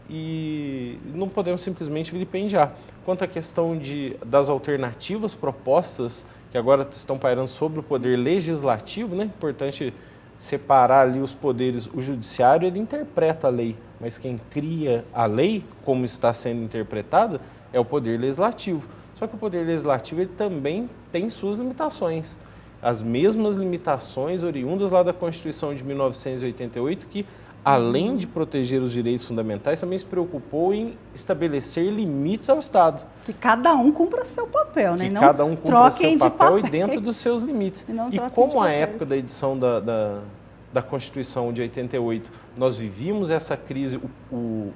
e não podemos simplesmente vilipendiar. Quanto à questão das alternativas propostas, que agora estão pairando sobre o poder legislativo, né? Importante separar ali os poderes. O judiciário, ele interpreta a lei, mas quem cria a lei, como está sendo interpretada, é o poder legislativo. Só que o poder legislativo, ele também tem suas limitações. As mesmas limitações oriundas lá da Constituição de 1988, que, além de proteger os direitos fundamentais, também se preocupou em estabelecer limites ao Estado. Que cada um cumpra seu papel, né? Que não cada um cumpra seu papel e papéis. dentro dos seus limites. E como a época da edição da Constituição de 88, nós vivíamos essa crise,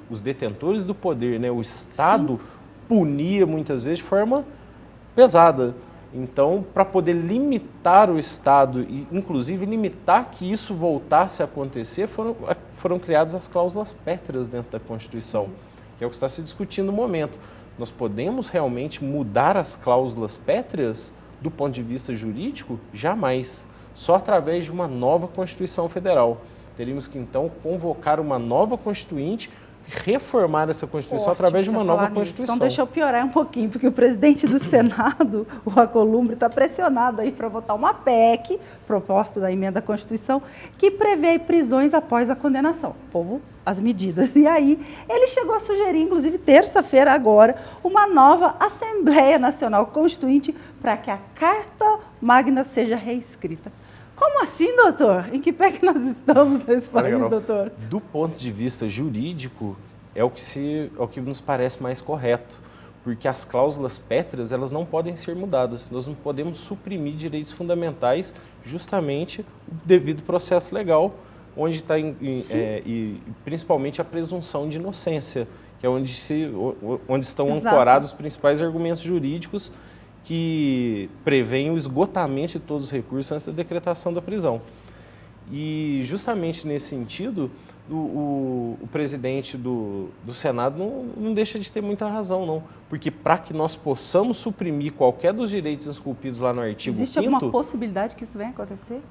os detentores do poder, né? O Estado punia muitas vezes de forma pesada. Então, para poder limitar o Estado e, inclusive, limitar que isso voltasse a acontecer, foram criadas as cláusulas pétreas dentro da Constituição, que é o que está se discutindo no momento. Nós podemos realmente mudar as cláusulas pétreas do ponto de vista jurídico? Jamais. Só através de uma nova Constituição Federal. Teríamos que, então, convocar uma nova Constituinte, reformar essa Constituição através de uma nova Constituição. Então, deixa eu piorar um pouquinho, porque o presidente do Senado, o Alcolumbre, está pressionado aí para votar uma PEC, proposta da emenda à Constituição, que prevê prisões após a condenação. Povo, as medidas. E aí, ele chegou a sugerir, inclusive, terça-feira agora, uma nova Assembleia Nacional Constituinte para que a Carta Magna seja reescrita. Como assim, doutor? Em que pé que nós estamos nesse país, doutor? Do ponto de vista jurídico, é o que nos parece mais correto, porque as cláusulas pétreas, elas não podem ser mudadas. Nós não podemos suprimir direitos fundamentais, justamente o devido processo legal, onde está e principalmente a presunção de inocência, que é onde estão ancorados os principais argumentos jurídicos que prevêem o esgotamento de todos os recursos antes da decretação da prisão. E, justamente nesse sentido, o presidente do Senado não deixa de ter muita razão, não. Porque, para que nós possamos suprimir qualquer dos direitos esculpidos lá no artigo 5º... Existe alguma possibilidade que isso venha acontecer?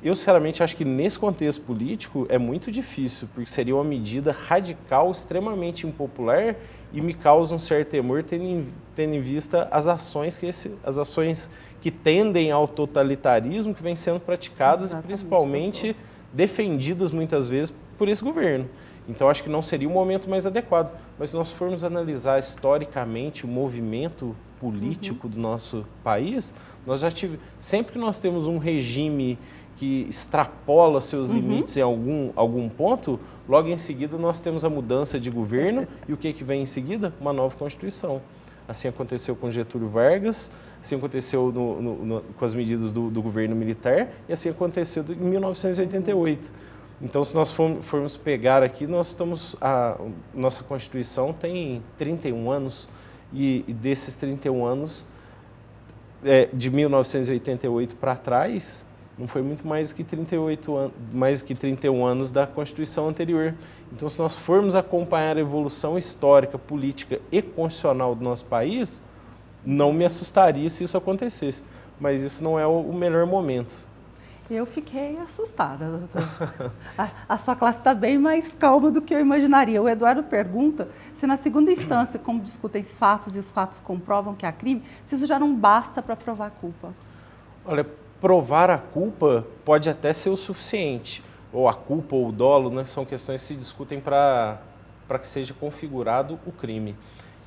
Eu, sinceramente, acho que nesse contexto político é muito difícil, porque seria uma medida radical, extremamente impopular, e me causa um certo temor, tendo em vista as ações que tendem ao totalitarismo que vêm sendo praticadas, e principalmente defendidas muitas vezes por esse governo. Então, acho que não seria o momento mais adequado. Mas se nós formos analisar historicamente o movimento político do nosso país, sempre que nós temos um regime que extrapola seus limites em algum ponto, logo em seguida nós temos a mudança de governo e o que vem em seguida? Uma nova Constituição. Assim aconteceu com Getúlio Vargas, assim aconteceu com as medidas do governo militar e assim aconteceu em 1988. Então, se nós formos pegar aqui, nossa Constituição tem 31 anos e desses 31 anos, de 1988 para trás, não foi muito mais que 31 anos da Constituição anterior. Então, se nós formos acompanhar a evolução histórica, política e constitucional do nosso país, não me assustaria se isso acontecesse. Mas isso não é o melhor momento. Eu fiquei assustada, doutor. A sua classe está bem mais calma do que eu imaginaria. O Eduardo pergunta se na segunda instância, como discutem fatos e os fatos comprovam que há crime, se isso já não basta para provar a culpa. Olha, provar a culpa pode até ser o suficiente. Ou a culpa ou o dolo, né, são questões que se discutem para que seja configurado o crime.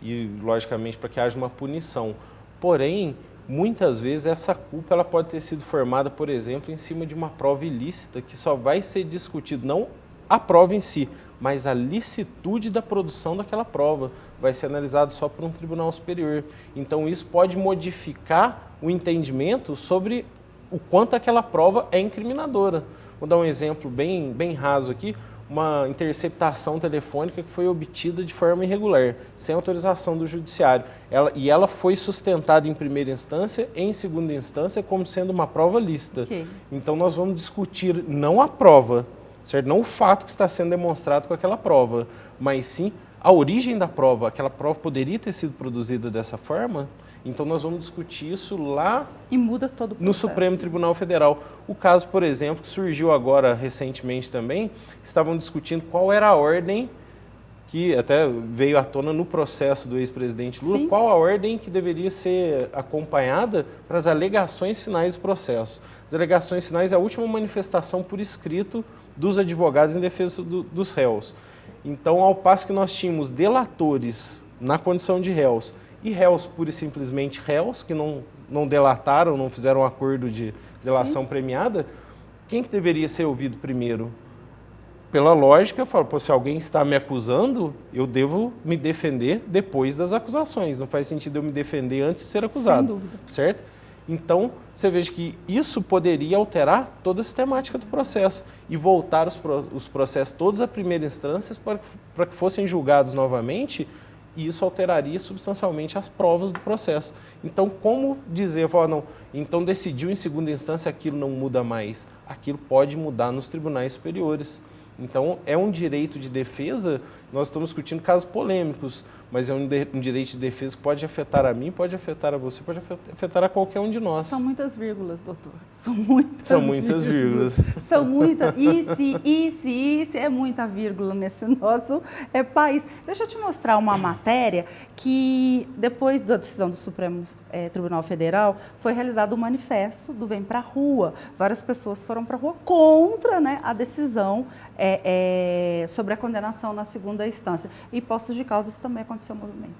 E, logicamente, para que haja uma punição. Porém, muitas vezes essa culpa ela pode ter sido formada, por exemplo, em cima de uma prova ilícita que só vai ser discutido, não a prova em si, mas a licitude da produção daquela prova. Vai ser analisado só por um tribunal superior. Então isso pode modificar o entendimento sobre o quanto aquela prova é incriminadora. Vou dar um exemplo bem raso aqui. Uma interceptação telefônica que foi obtida de forma irregular, sem autorização do judiciário. Ela foi sustentada em primeira instância e em segunda instância como sendo uma prova lícita. Okay. Então nós vamos discutir não a prova, certo? Não o fato que está sendo demonstrado com aquela prova, mas sim a origem da prova. Aquela prova poderia ter sido produzida dessa forma? Então nós vamos discutir isso lá e muda todo o processo. No Supremo Tribunal Federal. O caso, por exemplo, que surgiu agora recentemente também, estavam discutindo qual era a ordem que até veio à tona no processo do ex-presidente Lula, Sim. Qual a ordem que deveria ser acompanhada para as alegações finais do processo. As alegações finais é a última manifestação por escrito dos advogados em defesa dos réus. Então, ao passo que nós tínhamos delatores na condição de réus, e réus pura e simplesmente réus, que não delataram, não fizeram um acordo de delação Sim. premiada, quem que deveria ser ouvido primeiro? Pela lógica, eu falo, se alguém está me acusando, eu devo me defender depois das acusações. Não faz sentido eu me defender antes de ser acusado, Sem dúvida. certo? Então, você veja que isso poderia alterar toda a sistemática do processo e voltar os processos todos à primeira instância para que fossem julgados novamente, e isso alteraria substancialmente as provas do processo. Então, como dizer, não, então decidiu em segunda instância, aquilo não muda mais. Aquilo pode mudar nos tribunais superiores. Então, é um direito de defesa, nós estamos discutindo casos polêmicos, mas é um direito de defesa que pode afetar a mim, pode afetar a você, pode afetar a qualquer um de nós. São muitas vírgulas, doutor. São muitas vírgulas. São muitas. E se é muita vírgula nesse nosso país. Deixa eu te mostrar uma matéria que, depois da decisão do Supremo Tribunal Federal, foi realizado um manifesto do Vem Pra Rua. Várias pessoas foram para a rua contra, né, a decisão sobre a condenação na segunda instância. E Poços de Caldas também aconteceu o movimento.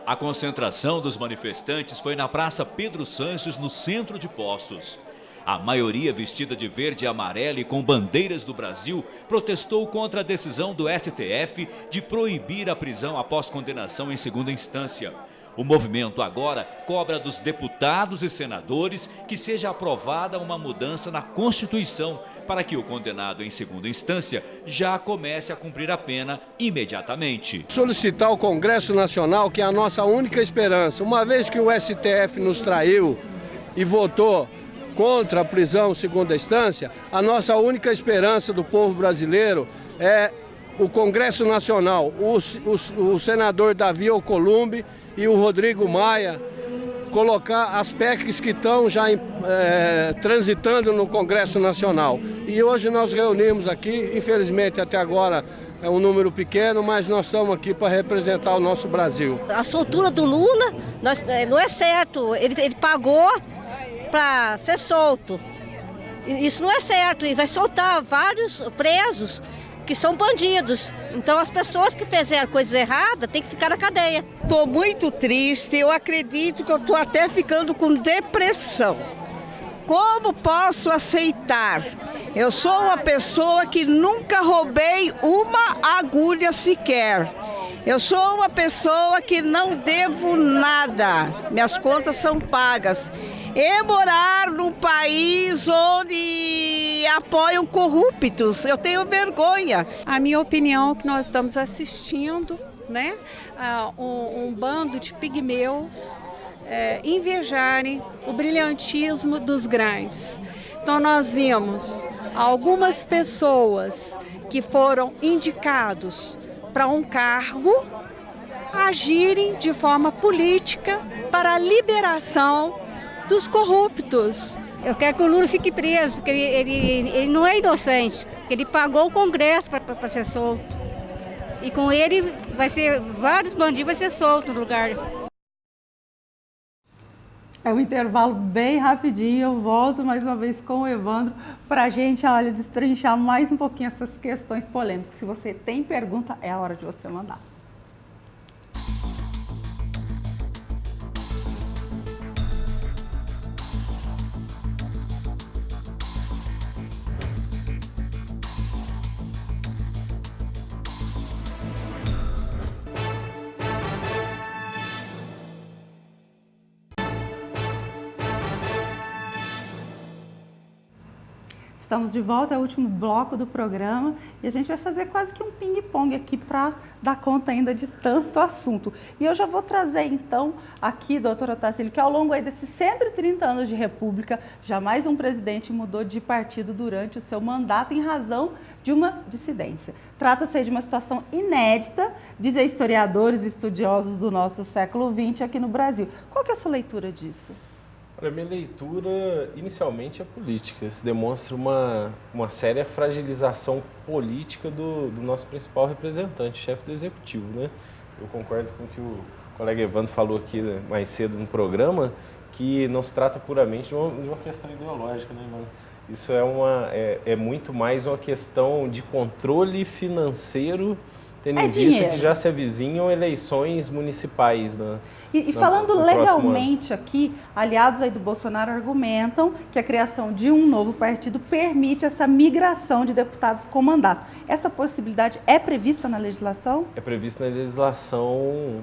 A concentração dos manifestantes foi na Praça Pedro Sanches, no centro de Poços. A maioria vestida de verde e amarelo e com bandeiras do Brasil protestou contra a decisão do STF de proibir a prisão após condenação em segunda instância. O movimento agora cobra dos deputados e senadores que seja aprovada uma mudança na Constituição para que o condenado em segunda instância já comece a cumprir a pena imediatamente. Solicitar ao Congresso Nacional, que é a nossa única esperança, uma vez que o STF nos traiu e votou contra a prisão em segunda instância, a nossa única esperança do povo brasileiro é o Congresso Nacional, o senador Davi Alcolumbre e o Rodrigo Maia colocar as PECs que estão já transitando no Congresso Nacional. E hoje nós reunimos aqui, infelizmente até agora é um número pequeno, mas nós estamos aqui para representar o nosso Brasil. A soltura do Lula não é certo, ele pagou para ser solto. Isso não é certo e vai soltar vários presos que são bandidos. Então as pessoas que fizeram coisas erradas têm que ficar na cadeia. Estou muito triste, eu acredito que eu estou até ficando com depressão. Como posso aceitar? Eu sou uma pessoa que nunca roubei uma agulha sequer. Eu sou uma pessoa que não devo nada. Minhas contas são pagas. E morar num país onde apoiam corruptos, eu tenho vergonha. A minha opinião é que nós estamos assistindo, né, um bando de pigmeus invejarem o brilhantismo dos grandes. Então nós vimos algumas pessoas que foram indicados para um cargo agirem de forma política para a liberação dos corruptos. Eu quero que o Lula fique preso, porque ele não é inocente. Ele pagou o Congresso para ser solto. E com ele vários bandidos vão ser soltos no lugar. É um intervalo bem rapidinho, eu volto mais uma vez com o Evandro para a gente, olha, destrinchar mais um pouquinho essas questões polêmicas. Se você tem pergunta, é a hora de você mandar. Estamos de volta ao último bloco do programa e a gente vai fazer quase que um ping-pong aqui para dar conta ainda de tanto assunto. E eu já vou trazer então aqui, doutora Tarsílio, que ao longo aí desses 130 anos de república, jamais um presidente mudou de partido durante o seu mandato em razão de uma dissidência. Trata-se de uma situação inédita, dizem historiadores e estudiosos do nosso século XX aqui no Brasil. Qual que é a sua leitura disso? Olha, minha leitura inicialmente é política. Isso demonstra uma séria fragilização política do nosso principal representante, chefe do executivo, né? Eu concordo com o que o colega Evandro falou aqui mais cedo no programa, que não se trata puramente de uma questão ideológica, né, mano? Isso é muito mais uma questão de controle financeiro, tendo em vista que já se avizinham eleições municipais, né? E falando legalmente aqui, aliados aí do Bolsonaro argumentam que a criação de um novo partido permite essa migração de deputados com mandato. Essa possibilidade é prevista na legislação? É prevista na legislação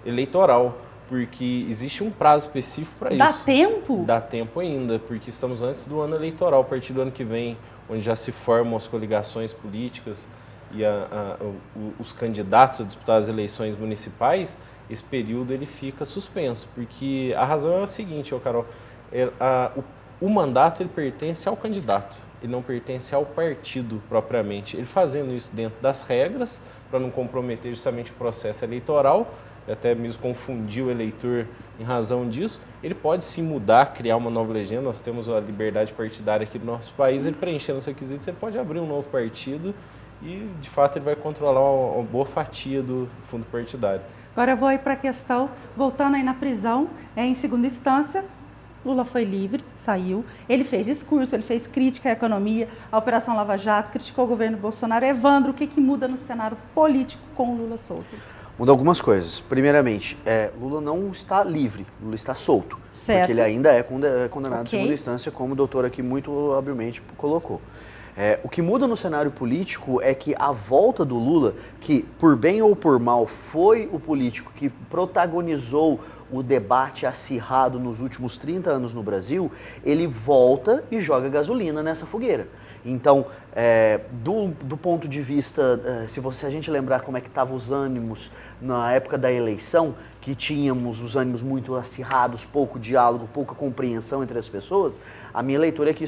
eleitoral, porque existe um prazo específico para isso. Dá tempo? Dá tempo ainda, porque estamos antes do ano eleitoral, a partir do ano que vem, onde já se formam as coligações políticas e os candidatos a disputar as eleições municipais. Esse período ele fica suspenso, porque a razão é a seguinte, Carol, o mandato ele pertence ao candidato, ele não pertence ao partido propriamente. Ele fazendo isso dentro das regras, para não comprometer justamente o processo eleitoral, até mesmo confundir o eleitor em razão disso, ele pode se mudar, criar uma nova legenda. Nós temos a liberdade partidária aqui do nosso país, ele preenchendo os requisitos, ele pode abrir um novo partido e, de fato, ele vai controlar uma boa fatia do fundo partidário. Agora eu vou aí para a questão, voltando aí na prisão, em segunda instância, Lula foi livre, saiu, ele fez discurso, ele fez crítica à economia, à Operação Lava Jato, criticou o governo Bolsonaro. Evandro, o que muda no cenário político com o Lula solto? Muda algumas coisas. Primeiramente, Lula não está livre, Lula está solto. Certo. Porque ele ainda é condenado em segunda instância, como o doutor aqui muito habilmente colocou. O que muda no cenário político é que a volta do Lula, que por bem ou por mal foi o político que protagonizou o debate acirrado nos últimos 30 anos no Brasil, ele volta e joga gasolina nessa fogueira. Então, do ponto de vista, se a gente lembrar como é que estavam os ânimos na época da eleição, que tínhamos os ânimos muito acirrados, pouco diálogo, pouca compreensão entre as pessoas, a minha leitura é que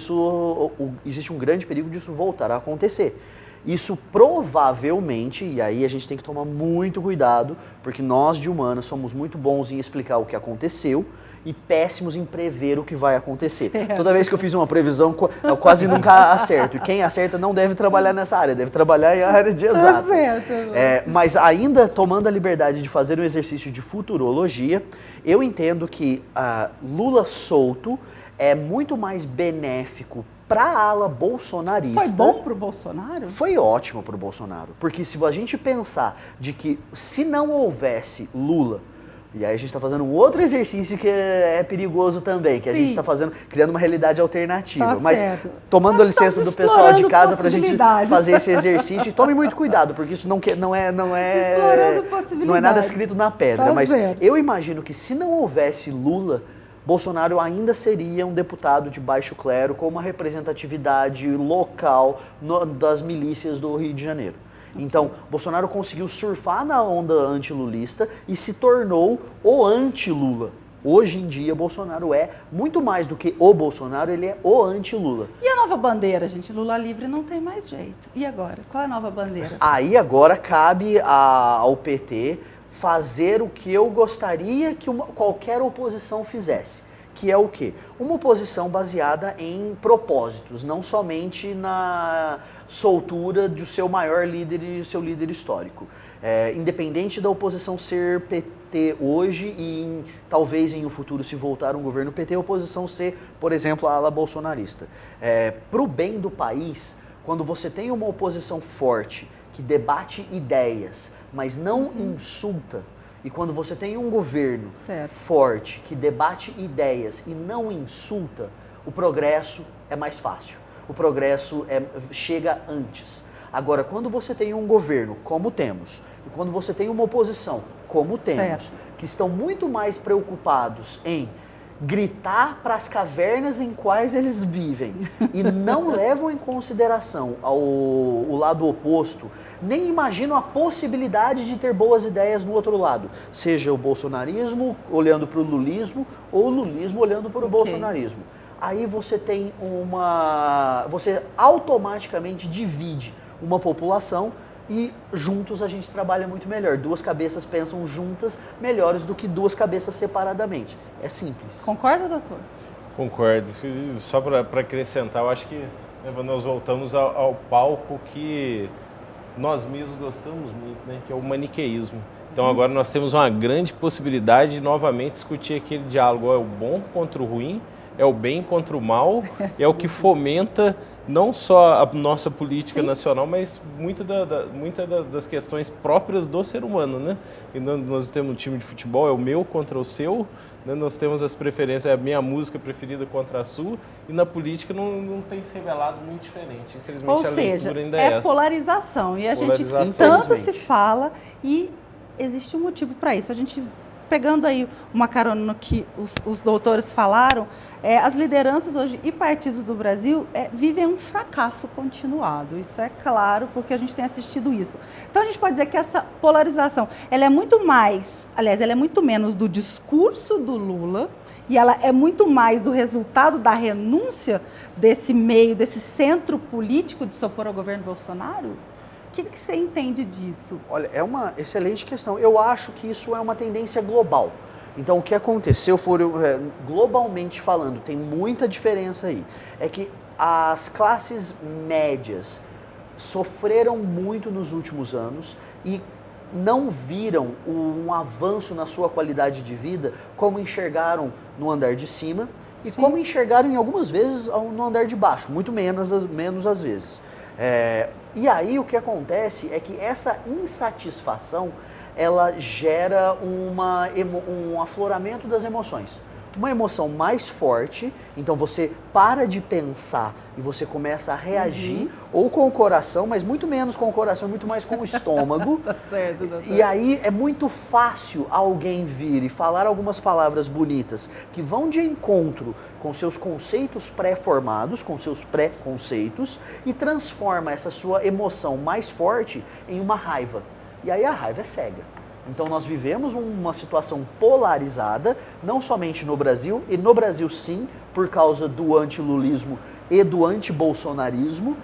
existe um grande perigo disso voltar a acontecer. Isso provavelmente, e aí a gente tem que tomar muito cuidado, porque nós de humanas somos muito bons em explicar o que aconteceu e péssimos em prever o que vai acontecer. Toda vez que eu fiz uma previsão, eu quase nunca acerto. E quem acerta não deve trabalhar nessa área, deve trabalhar em área de exatas. Tá certo. Mas ainda tomando a liberdade de fazer um exercício de futurologia, eu entendo que Lula solto é muito mais benéfico para a ala bolsonarista. Foi bom para o Bolsonaro? Foi ótimo para o Bolsonaro. Porque se a gente pensar de que se não houvesse Lula, E aí a gente está fazendo um outro exercício que é perigoso também, que a gente está criando uma realidade alternativa. Tá Mas certo. tomando a licença do pessoal de casa para a gente possibilidades. fazer esse exercício, e tome muito cuidado, porque isso não é nada escrito na pedra. Tá mas certo. eu imagino que se não houvesse Lula, Bolsonaro ainda seria um deputado de baixo clero com uma representatividade local das milícias do Rio de Janeiro. Então, Bolsonaro conseguiu surfar na onda antilulista e se tornou o anti-Lula. Hoje em dia, Bolsonaro é muito mais do que o Bolsonaro, ele é o anti-Lula. E a nova bandeira, gente? Lula livre não tem mais jeito. E agora? Qual é a nova bandeira? Aí agora cabe ao PT fazer o que eu gostaria que qualquer oposição fizesse. Que é o quê? Uma oposição baseada em propósitos, não somente na soltura do seu maior líder e seu líder histórico. Independente da oposição ser PT hoje e talvez em um futuro, se voltar um governo PT, a oposição ser, por exemplo, a ala bolsonarista. Para o bem do país, quando você tem uma oposição forte, que debate ideias, mas não insulta, e quando você tem um governo forte, que debate ideias e não insulta, o progresso é mais fácil. O progresso chega antes. Agora, quando você tem um governo, como temos, e quando você tem uma oposição, como temos, que estão muito mais preocupados em gritar para as cavernas em quais eles vivem e não levam em consideração o lado oposto, nem imaginam a possibilidade de ter boas ideias no outro lado, seja o bolsonarismo olhando para o lulismo ou o lulismo olhando para o bolsonarismo. Aí você tem você automaticamente divide uma população e juntos a gente trabalha muito melhor. Duas cabeças pensam juntas melhores do que duas cabeças separadamente. É simples. Concorda, doutor? Concordo. Só para acrescentar, eu acho que nós voltamos ao palco que nós mesmos gostamos muito, né? Que é o maniqueísmo. Então agora nós temos uma grande possibilidade de novamente discutir aquele diálogo. É o bom contra o ruim, é o bem contra o mal, é o que fomenta não só a nossa política nacional, mas muitas das questões próprias do ser humano, né? E nós temos um time de futebol, é o meu contra o seu, né? Nós temos as preferências, é a minha música preferida contra a sua, e na política não tem se revelado muito diferente. Infelizmente, a leitura ainda é essa. Polarização, e a gente tanto se fala, e existe um motivo para isso. A gente, pegando aí uma carona no que os doutores falaram, as lideranças hoje e partidos do Brasil vivem um fracasso continuado. Isso é claro, porque a gente tem assistido isso. Então, a gente pode dizer que essa polarização, ela é muito mais, aliás, ela é muito menos do discurso do Lula, e ela é muito mais do resultado da renúncia desse meio, desse centro político de se opor ao governo Bolsonaro? O que você entende disso? Olha, é uma excelente questão. Eu acho que isso é uma tendência global. Então, o que aconteceu, globalmente falando, tem muita diferença aí. É que as classes médias sofreram muito nos últimos anos e não viram um avanço na sua qualidade de vida como enxergaram no andar de cima e como enxergaram em algumas vezes no andar de baixo, muito menos às vezes. E aí o que acontece é que essa insatisfação, ela gera um afloramento das emoções. Uma emoção mais forte, então você para de pensar e você começa a reagir, ou com o coração, mas muito menos com o coração, muito mais com o estômago. Certo, doutor. E aí é muito fácil alguém vir e falar algumas palavras bonitas que vão de encontro com seus conceitos pré-formados, com seus pré-conceitos, e transforma essa sua emoção mais forte em uma raiva. E aí a raiva é cega. Então nós vivemos uma situação polarizada, não somente no Brasil, e no Brasil sim, por causa do antilulismo e do antibolsonarismo,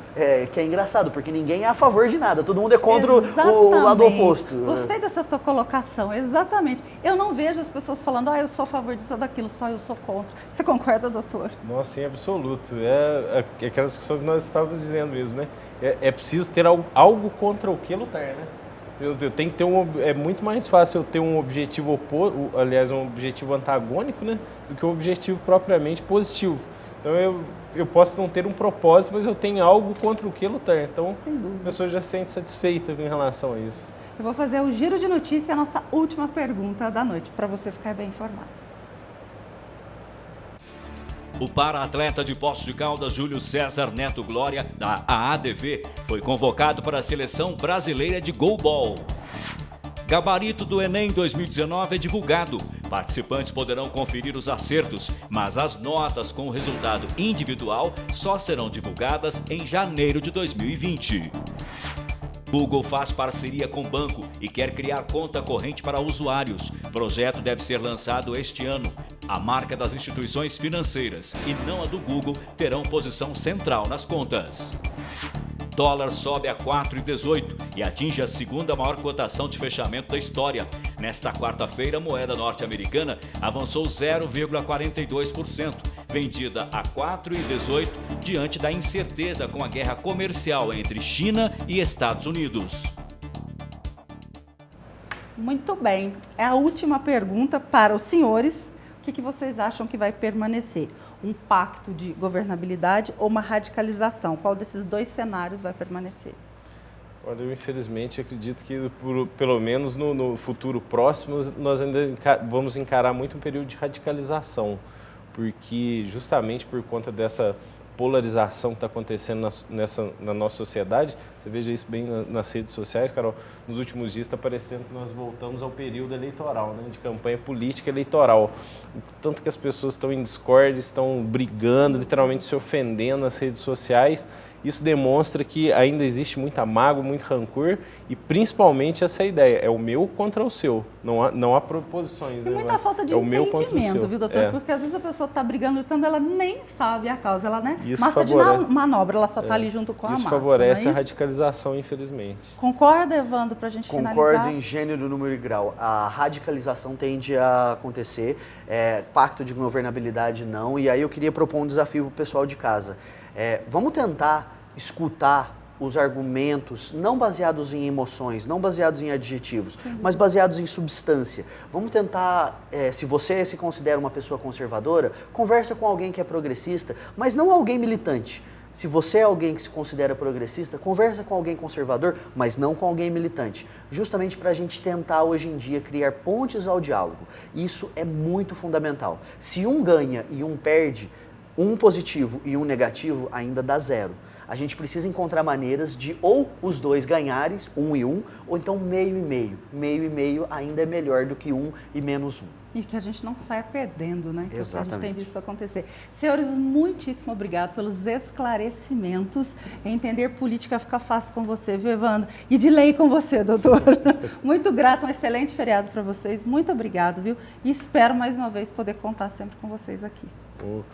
que é engraçado, porque ninguém é a favor de nada, todo mundo é contra o lado oposto. Gostei dessa tua colocação, exatamente. Eu não vejo as pessoas falando, eu sou a favor disso ou daquilo, só eu sou contra. Você concorda, doutor? Nossa, em absoluto. É aquela discussão que nós estávamos dizendo mesmo, né? É preciso ter algo contra o que lutar, né? Eu tenho que ter é muito mais fácil eu ter um objetivo um objetivo antagônico, né, do que um objetivo propriamente positivo. Então eu posso não ter um propósito, mas eu tenho algo contra o que lutar. Então a pessoa já se sente satisfeita em relação a isso. Eu vou fazer o giro de notícia, a nossa última pergunta da noite, para você ficar bem informado. O para-atleta de Poços de Caldas, Júlio César Neto Glória, da AADV, foi convocado para a Seleção Brasileira de Goalball. Gabarito do Enem 2019 é divulgado. Participantes poderão conferir os acertos, mas as notas com o resultado individual só serão divulgadas em janeiro de 2020. Google faz parceria com banco e quer criar conta corrente para usuários. O projeto deve ser lançado este ano. A marca das instituições financeiras e não a do Google terão posição central nas contas. Dólar sobe a 4,18 e atinge a segunda maior cotação de fechamento da história. Nesta quarta-feira, a moeda norte-americana avançou 0,42%, vendida a 4,18 diante da incerteza com a guerra comercial entre China e Estados Unidos. Muito bem. É a última pergunta para os senhores. O que vocês acham que vai permanecer? Um pacto de governabilidade ou uma radicalização? Qual desses dois cenários vai permanecer? Olha, eu infelizmente acredito que pelo menos no futuro próximo nós ainda vamos encarar muito um período de radicalização, porque justamente por conta dessa polarização que está acontecendo na nossa sociedade, você veja isso bem nas redes sociais, Carol, nos últimos dias está parecendo que nós voltamos ao período eleitoral, né, de campanha política eleitoral. Tanto que as pessoas estão em discórdia, estão brigando, literalmente se ofendendo nas redes sociais. Isso demonstra que ainda existe muita mágoa, muito rancor e principalmente essa ideia, é o meu contra o seu, não há proposições. E muita falta de entendimento, viu, doutor? Porque às vezes a pessoa está brigando, lutando, ela nem sabe a causa, ela, né? Massa de manobra, ela só está ali junto com a massa. Isso favorece a radicalização, infelizmente. Concorda, Evandro, para a gente finalizar? Concordo em gênero, número e grau. A radicalização tende a acontecer, pacto de governabilidade não, e aí eu queria propor um desafio para o pessoal de casa. Vamos tentar escutar os argumentos não baseados em emoções, não baseados em adjetivos, mas baseados em substância. Vamos tentar, se você se considera uma pessoa conservadora, conversa com alguém que é progressista, mas não alguém militante. Se você é alguém que se considera progressista, conversa com alguém conservador, mas não com alguém militante. Justamente para a gente tentar, hoje em dia, criar pontes ao diálogo. Isso é muito fundamental. Se um ganha e um perde, um positivo e um negativo ainda dá zero. A gente precisa encontrar maneiras de ou os dois ganharem, 1 e 1, ou então meio e meio. Meio e meio ainda é melhor do que 1 e menos 1. E que a gente não saia perdendo, né? Que Exatamente. a gente tem visto acontecer. Senhores, muitíssimo obrigado pelos esclarecimentos. Entender política fica fácil com você, viu, Evandro? E de lei com você, doutor. Muito grato, um excelente feriado para vocês. Muito obrigado, viu? E espero mais uma vez poder contar sempre com vocês aqui.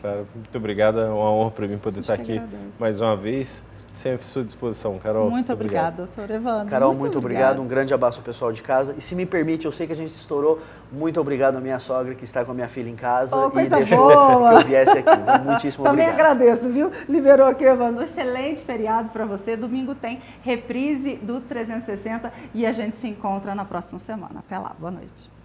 Claro, muito obrigado. É uma honra para mim poder estar aqui mais uma vez. Sempre à sua disposição, Carol. Muito obrigado, doutor Evandro. Carol, muito obrigado. Um grande abraço ao pessoal de casa. E se me permite, eu sei que a gente estourou. Muito obrigado à minha sogra que está com a minha filha em casa e deixou que eu viesse aqui. Então, muitíssimo Também obrigado. agradeço, viu? Liberou aqui, Evandro. Um excelente feriado para você. Domingo tem reprise do 360 e a gente se encontra na próxima semana. Até lá. Boa noite.